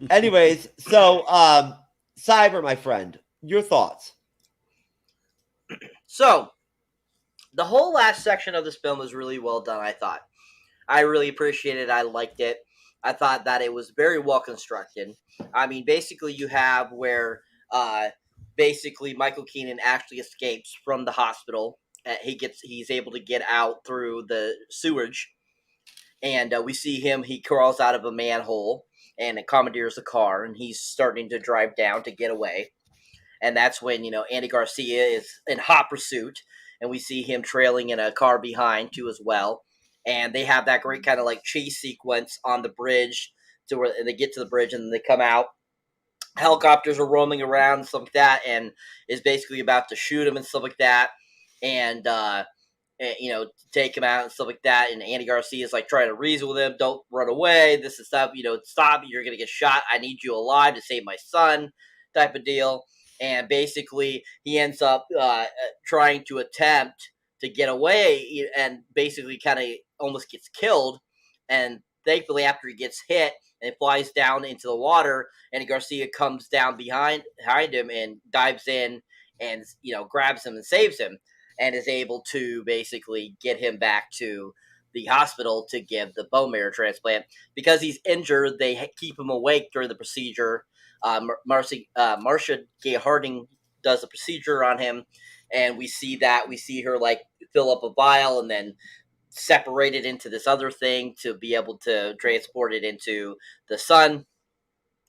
Anyways, so, Cyber, my friend, your thoughts? So, the whole last section of this film was really well done, I thought. I really appreciated it. I liked it. I thought that it was very well constructed. I mean, basically, you have where... basically, Michael Keaton actually escapes from the hospital. He's able to get out through the sewage, and we see him. He crawls out of a manhole and it commandeers a car, and he's starting to drive down to get away. And that's when Andy Garcia is in hot pursuit, and we see him trailing in a car behind too as well. And they have that great kind of like chase sequence on the bridge to where they get to the bridge and they come out. Helicopters are roaming around and stuff like that, and is basically about to shoot him and stuff like that, and take him out and stuff like that. And Andy Garcia is like trying to reason with him, don't run away, this is stuff, stop, you're gonna get shot, I need you alive to save my son, type of deal. And basically he ends up trying to attempt to get away, and basically kind of almost gets killed. And thankfully, after he gets hit and flies down into the water, Andy Garcia comes down behind him and dives in and grabs him and saves him, and is able to basically get him back to the hospital to give the bone marrow transplant. Because he's injured, they keep him awake during the procedure. Marcia Gay Harding does a procedure on him, and we see her like fill up a vial and then separate it into this other thing to be able to transport it into the sun.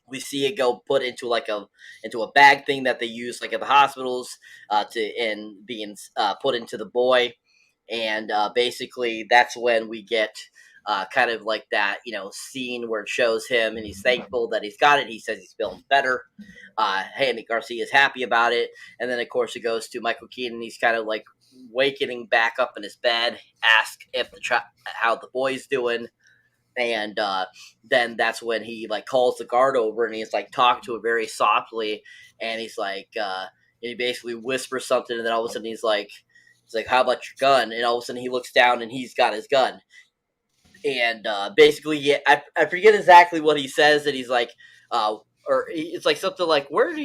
We see it go put into into a bag thing that they use like at the hospitals being put into the boy. And basically that's when we get kind of like that, scene where it shows him and he's thankful that he's got it. He says he's feeling better. Andy Garcia is happy about it. And then of course it goes to Michael Keaton. He's kind of like wakening back up in his bed, ask if how the boy's doing. And then that's when he like calls the guard over and he's like talking to him very softly, and he's like he basically whispers something, and then all of a sudden he's like how about your gun? And all of a sudden he looks down and he's got his gun. And basically, yeah, I forget exactly what he says, and he's like or it's like something like, what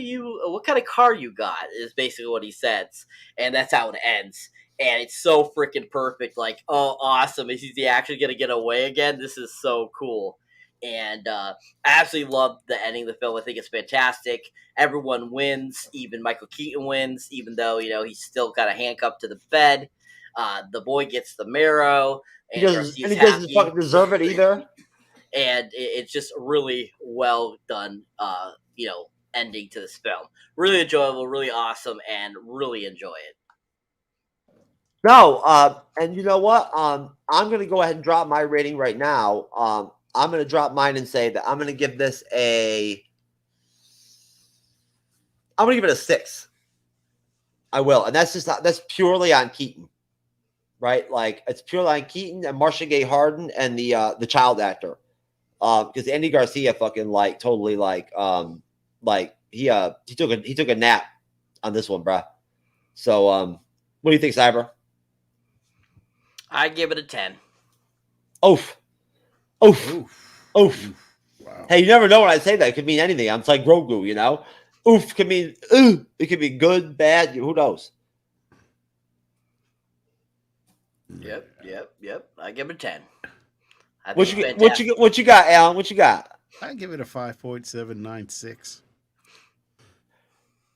kind of car you got, is basically what he says, and that's how it ends. And it's so freaking perfect. Like, oh, awesome. Is he actually going to get away again? This is so cool. And I absolutely love the ending of the film. I think it's fantastic. Everyone wins. Even Michael Keaton wins, even though, he's still kind of handcuffed to the bed. The boy gets the marrow. And he doesn't fucking deserve it either. And it's just really well done, ending to this film. Really enjoyable, really awesome, and really enjoy it. No, and you know what? I'm going to go ahead and drop my rating right now. I'm going to drop mine and say that I'm going to give this I'm going to give it a 6. I will, and that's purely on Keaton, right? Like, it's purely on Keaton and Marcia Gay Harden and the child actor, because Andy Garcia fucking totally he took a nap on this one, bruh. So what do you think, Cyber? I give it a 10. Oof. Wow. Hey, you never know when I say that. It could mean anything. I'm like Grogu, Oof could mean it could be good, bad. Who knows? Yep. I give it a 10. What you got, Alan? What you got? I give it a 5.796.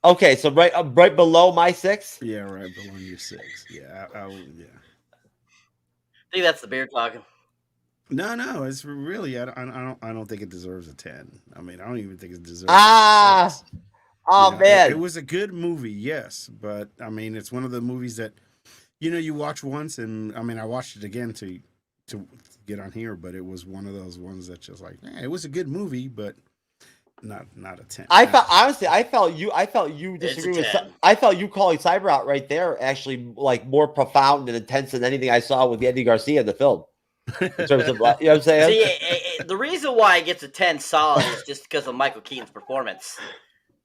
Okay, so right below my 6. Yeah, right below your 6. Yeah, I think that's the beer talking. No, it's really I don't think it deserves a 10. I mean, I don't even think it deserves a 6. Man, it was a good movie, yes, but I mean, it's one of the movies that you watch once, and I mean, I watched it again to get on here, but it was one of those ones that just like, it was a good movie, but not a 10. I felt you disagree with. I felt you calling Cyber out right there actually more profound and intense than anything I saw with Andy Garcia in the film. In terms of, you know what I'm saying? See, the reason why it gets a 10 solid is just because of Michael Keaton's performance.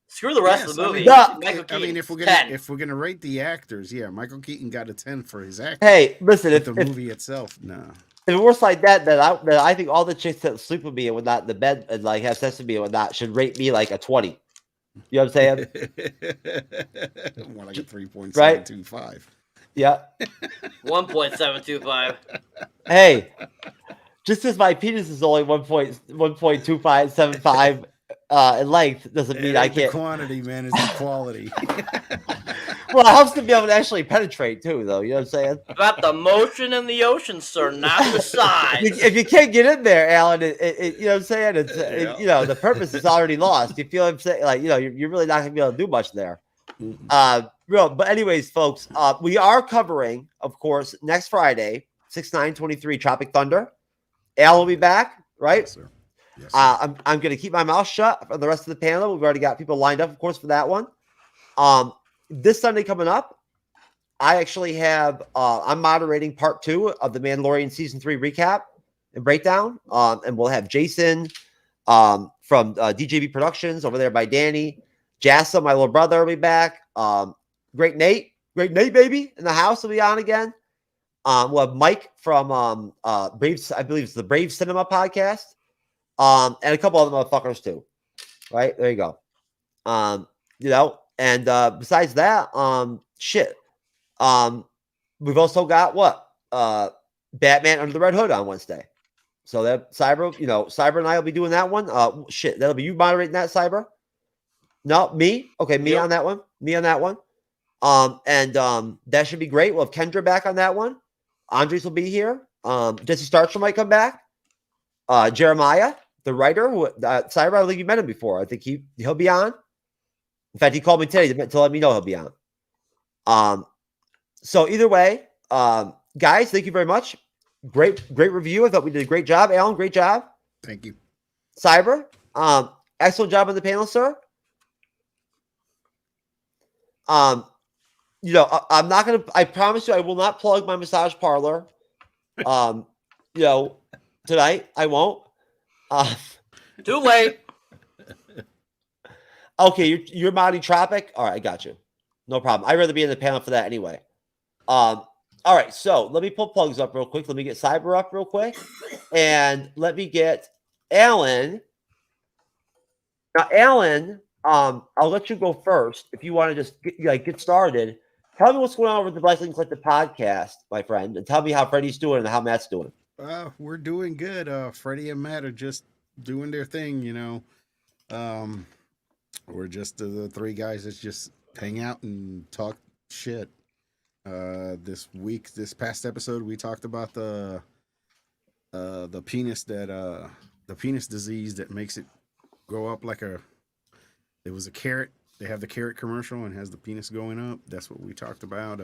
Screw the rest of the movie. If we're gonna rate the actors, yeah, Michael Keaton got a 10 for his acting. Hey, listen, if the movie itself, no. If it works like that, then I think all the chicks that sleep with me and whatnot in the bed and have sex with me and whatnot should rate me like a 20. You know what I'm saying? More like a 3.725. Right? Yeah. 1.725. Hey, just because my penis is only 1.2575 in length doesn't mean I can't. The quantity, man, is the quality. Well, it helps to be able to actually penetrate too, though. You know what I'm saying? About the motion in the ocean, sir, not the size. If you can't get in there, Alan, you know what I'm saying? The purpose is already lost. You feel what I'm saying? You're really not gonna be able to do much there. But anyways, folks, we are covering, of course, next Friday, 6/9/23, Tropic Thunder. Al will be back, right? Yes, sir. Yes, sir. I'm going to keep my mouth shut for the rest of the panel. We've already got people lined up, of course, for that one. This Sunday coming up, I actually have I'm moderating part 2 of the Mandalorian season 3 recap and breakdown. And we'll have Jason from DJB Productions over there by Danny. Jassa, my little brother, will be back. Great Nate, baby, in the house will be on again. We'll have Mike from Braves, I believe it's the Brave Cinema podcast. And a couple other motherfuckers too. Right? There you go. And besides that, we've also got what? Batman Under the Red Hood on Wednesday. So that Cyber and I will be doing that one. That'll be you moderating that, Cyber. No, me. Okay, me on that one. Me on that one. That should be great. We'll have Kendra back on that one. Andres will be here. Jesse Starcher might come back. Jeremiah, the writer, Cyber, I don't think you met him before. I think he'll be on. In fact, he called me today to let me know he'll be on. So either way, guys, thank you very much. Great review. I thought we did a great job. Alan, great job. Thank you. Cyber, excellent job on the panel, sir. you know, I'm not gonna. I promise you, I will not plug my massage parlor. You know, tonight I won't. Too late. Okay, you're Monty Tropic. All right, I got you. No problem. I'd rather be in the panel for that anyway. All right, so let me pull plugs up real quick. Let me get Cyber up real quick, and let me get Alan. Now, Alan, I'll let you go first if you want to just get started. Tell me what's going on with the Wrestling Collective podcast, my friend, and tell me how Freddie's doing and how Matt's doing. We're doing good. Freddie and Matt are just doing their thing, you know. We're just the three guys that just hang out and talk shit. This past episode, we talked about the penis the penis disease that makes it grow up like it was a carrot. They have the carrot commercial and has the penis going up. That's what we talked about.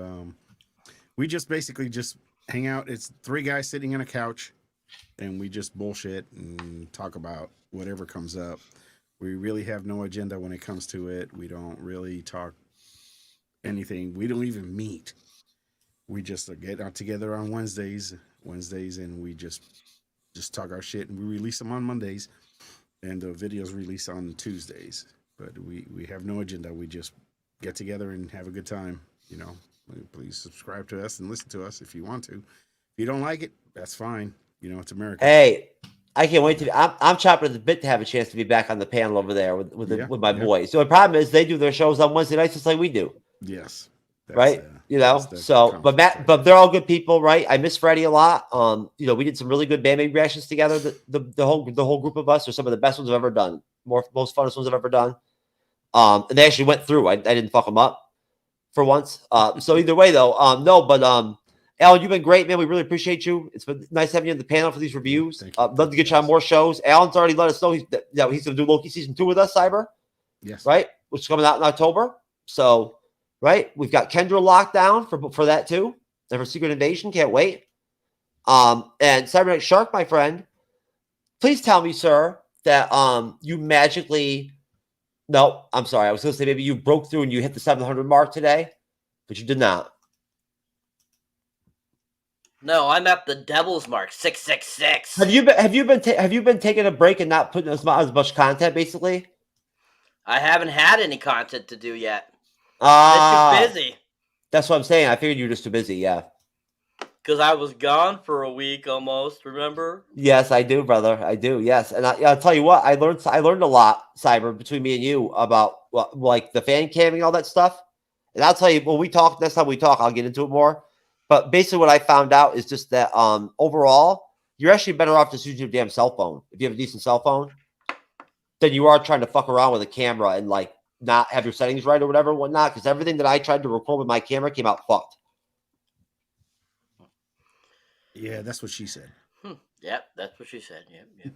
We just basically just hang out. It's three guys sitting on a couch and we just bullshit and talk about whatever comes up. We really have no agenda when it comes to it. We don't really talk anything. We don't even meet. We just get out together on Wednesdays, and we just talk our shit, and we release them on Mondays, and the videos release on Tuesdays. But we have no agenda. We just get together and have a good time. You know, please subscribe to us and listen to us if you want to. If you don't like it, that's fine. You know, it's America. Hey, I can't wait to. I'm chopping at the bit to have a chance to be back on the panel over there with my boys. So the problem is they do their shows on Wednesday nights just like we do. Yes. Right. You know. So, but they're all good people, right? I miss Freddie a lot. You know, we did some really good bandmate reactions together. The whole group of us are some of the best ones I've ever done. Most funnest ones I've ever done. And they actually went through. I didn't fuck them up for once. So either way, though, Alan, you've been great, man. We really appreciate you. It's been nice having you on the panel for these reviews. Love to get you on more shows. Alan's already let us know he's going to do Loki season 2 with us, Cyber. Yes. Right, which is coming out in October. So, right, we've got Kendra locked down for that too, and for Secret Invasion. Can't wait. And Cyberneticshark, my friend, please tell me, sir, that you magically. No, I'm sorry. I was going to say maybe you broke through and you hit the 700 mark today, but you did not. No, I'm at the devil's mark, 666. Have you been taking a break and not putting as much content, basically? I haven't had any content to do yet. I'm too busy. That's what I'm saying. I figured you were just too busy. Yeah. Because I was gone for a week almost. Remember? Yes, I do, brother. I do. Yes, and I'll tell you what. I learned a lot, Cyber, between me and you about like the fan camming and all that stuff. And I'll tell you when we talk next time we talk, I'll get into it more. But basically what I found out is just that overall, you're actually better off just using your damn cell phone. If you have a decent cell phone, than you are trying to fuck around with a camera and like not have your settings right or whatever and whatnot. Because everything that I tried to record with my camera came out fucked. Yeah, that's what she said. Yep, that's what she said. Yep.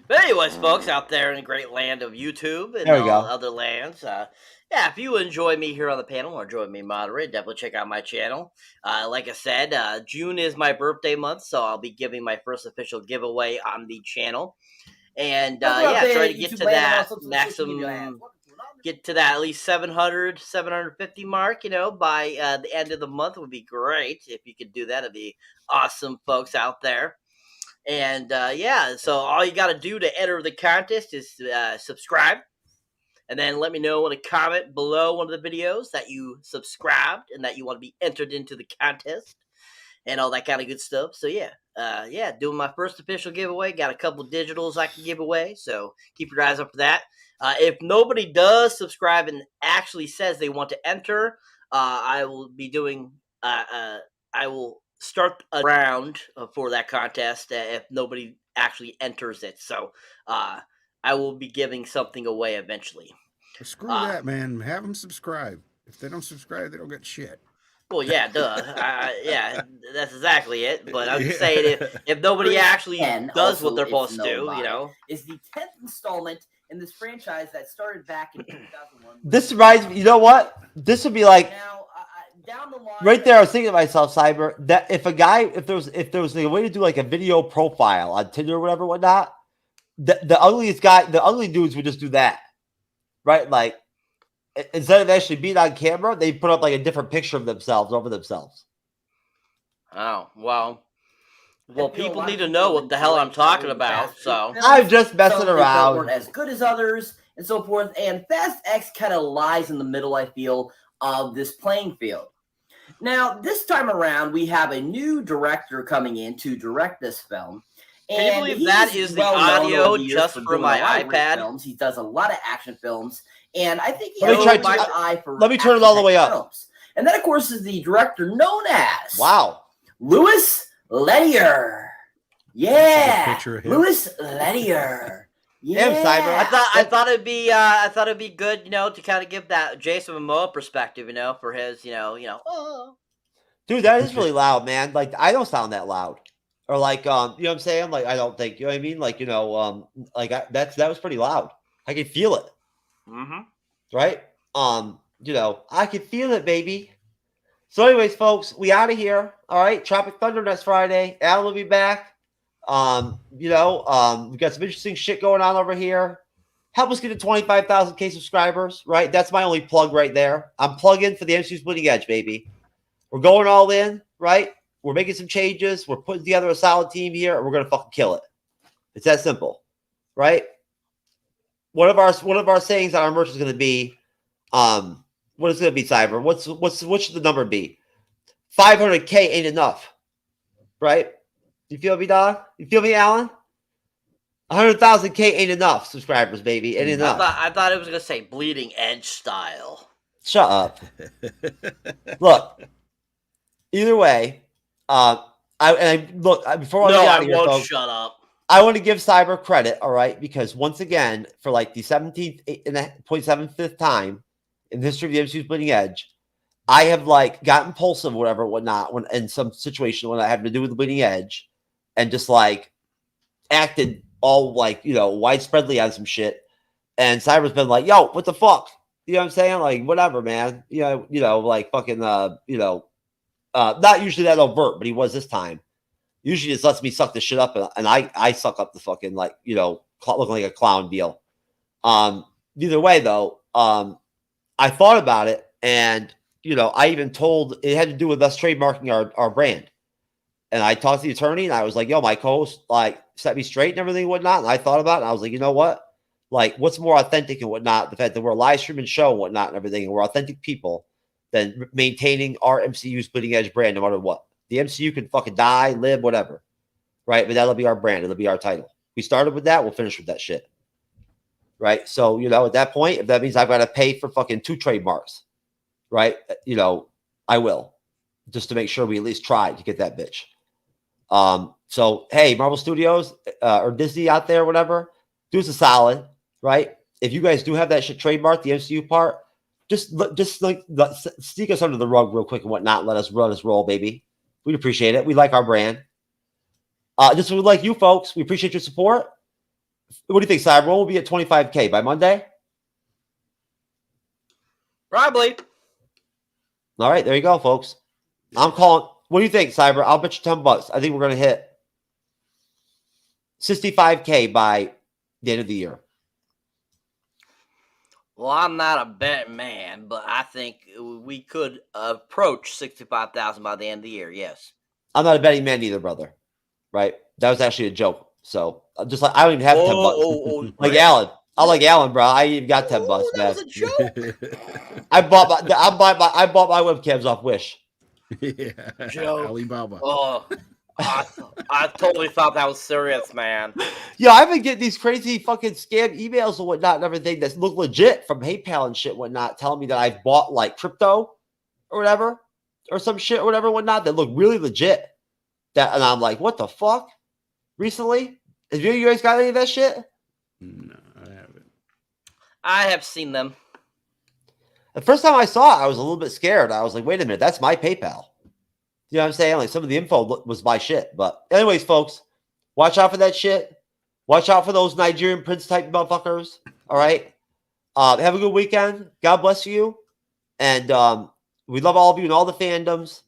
But anyways, folks out there in the great land of YouTube and all other lands, if you enjoy me here on the panel or enjoy me moderate, definitely check out my channel. Like I said, June is my birthday month, so I'll be giving my first official giveaway on the channel. And try to get to that maximum, get to that at least 700, 750 mark, you know, by the end of the month would be great. If you could do that, it'd be awesome, folks out there. And so all you got to do to enter the contest is subscribe. And then let me know in a comment below one of the videos that you subscribed and that you want to be entered into the contest and all that kind of good stuff. So doing my first official giveaway. Got a couple digitals I can give away, so keep your eyes up for that. If nobody does subscribe and actually says they want to enter, I will be doing. I will start a round for that contest if nobody actually enters it. So I will be giving something away eventually. Screw that, man. Have them subscribe. If they don't subscribe, they don't get shit. Well, yeah, duh. That's exactly it. But I'm just saying, if nobody actually does what they're supposed to do, you know. Is the 10th installment in this franchise that started back in 2001. This reminds me, you know what? This would be like, now, down the line, right there, I was thinking to myself, Cyber, that if there was a way to do like a video profile on Tinder or whatever, whatnot, the ugly dudes would just do that. Right? Like, instead of actually being on camera, they put up like a different picture of themselves over themselves. Oh, well, people need to know what the hell I'm talking about. So I'm just messing around. Weren't as good as others and so forth. And Fast X kind of lies in the middle, I feel, of this playing field. Now, this time around, we have a new director coming in to direct this film. Can you believe that is the audio just for my iPad? Films. He does a lot of action films, and I think he Let has me a good eye for let me turn it all the way up. Films. And that, of course, is the director known as Louis Leterrier. Yeah, Louis Leterrier. Yeah, I thought it'd be good, you know, to kind of give that Jason Momoa perspective, you know, for his, you know. Oh. Dude, that is really loud, man. Like, I don't sound that loud, or like, you know what I'm saying? Like, I don't think, you know what I mean? Like, you know, like that was pretty loud. I could feel it. Right? You know, I could feel it, baby. So, anyways, folks, we out of here. All right, Tropic Thunder next Friday. Alan will be back. You know, we got some interesting shit going on over here. Help us get to 25,000 subscribers, right? That's my only plug right there. I'm plugging for the MCU's Bleeding Edge, baby. We're going all in, right? We're making some changes. We're putting together a solid team here, and we're gonna fucking kill it. It's that simple, right? One of our sayings on our merch is gonna be, what is it gonna be, Cyber? What should the number be? 500K ain't enough, right? You feel me, dog? You feel me, Alan? 100,000K ain't enough subscribers, baby. Ain't enough. I thought it was gonna say Bleeding Edge style. Shut up. Look. Either way, before I get out of here, folks, shut up. I want to give Cyber credit, all right, because once again, for like the 17.75th time in the history of the MCU's Bleeding Edge, I have like gotten impulsive, whatever, whatnot, when in some situation when I have to do with the Bleeding Edge, and just like acted all like, you know, widespreadly on some shit. And Cyber's been like, "Yo, what the fuck?" You know what I'm saying? Like, whatever, man. You know, like fucking, you know, not usually that overt, but he was this time. Usually just lets me suck the shit up, and I suck up the fucking, like, you know, looking like a clown deal. Either way, though, I thought about it, and, you know, I even told it had to do with us trademarking our brand. And I talked to the attorney, and I was like, "Yo, my co-host, like, set me straight and everything and whatnot." And I thought about it, and I was like, you know what? Like, what's more authentic and whatnot? The fact that we're a live streaming show and whatnot and everything, and we're authentic people, than maintaining our MCU's Bleeding Edge brand no matter what. The MCU can fucking die, live, whatever. Right? But that'll be our brand. It'll be our title. We started with that. We'll finish with that shit. Right? So, you know, at that point, if that means I've got to pay for fucking 2 trademarks, right? You know, I will. Just to make sure we at least try to get that bitch. So, hey, Marvel Studios or Disney out there, whatever, do us a solid, right? If you guys do have that shit trademarked, the MCU part, just like sneak us under the rug real quick and whatnot. Let us roll, baby. We'd appreciate it. We like our brand. Just we like you folks. We appreciate your support. What do you think, Cyber? We'll be at 25K by Monday. Probably. All right, there you go, folks. I'm calling. What do you think, Cyber? I'll bet you $10. I think we're gonna hit 65K by the end of the year. Well, I'm not a betting man, but I think we could approach 65,000 by the end of the year. Yes. I'm not a betting man either, brother. Right? That was actually a joke. So just like I don't even have $10. Like Alan, I like Alan, bro. I even got $10, man. That was a joke. I bought my webcams off Wish. Yeah. Joke. Alibaba. Oh, I totally thought that was serious, man. Yeah, I've been getting these crazy fucking scam emails and whatnot and everything that look legit from PayPal and shit and whatnot, telling me that I've bought like crypto or whatever, or some shit or whatever whatnot that look really legit. And I'm like, what the fuck? Recently? Have you guys got any of that shit? No, I haven't. I have seen them. The first time I saw it, I was a little bit scared. I was like, wait a minute, that's my PayPal. You know what I'm saying? Like, some of the info was my shit. But anyways, folks, watch out for that shit. Watch out for those Nigerian prince type motherfuckers. All right. Have a good weekend. God bless you. And we love all of you and all the fandoms.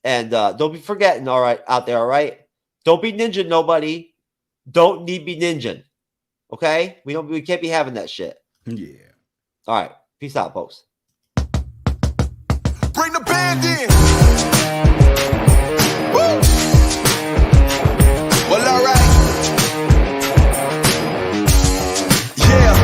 And don't be forgetting, all right, out there, all right? Don't be ninja nobody. Don't need be ninja. Okay? We can't be having that shit. Yeah. All right. Peace out, folks. Alright then. Woo. Well, alright. Yeah,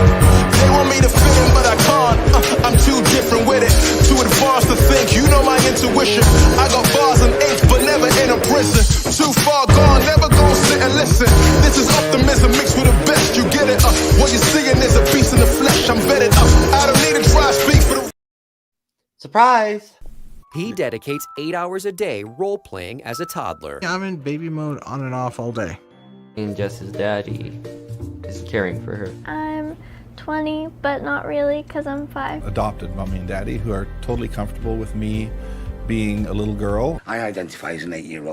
they want me to fit in, but I can't. I'm too different with it. Too advanced to think, you know my intuition. I got bars and ink, but never in a prison. Too far gone, never gonna sit and listen. This is optimism mixed with the best. You get it? What you're seeing is a beast in the flesh. I'm vetted up. I don't need to try to speak for the. Surprise! He dedicates 8 hours a day role-playing as a toddler. I'm in baby mode on and off all day. And Jess's daddy is caring for her. I'm 20, but not really because I'm 5. Adopted mommy and daddy who are totally comfortable with me being a little girl. I identify as an 8-year-old.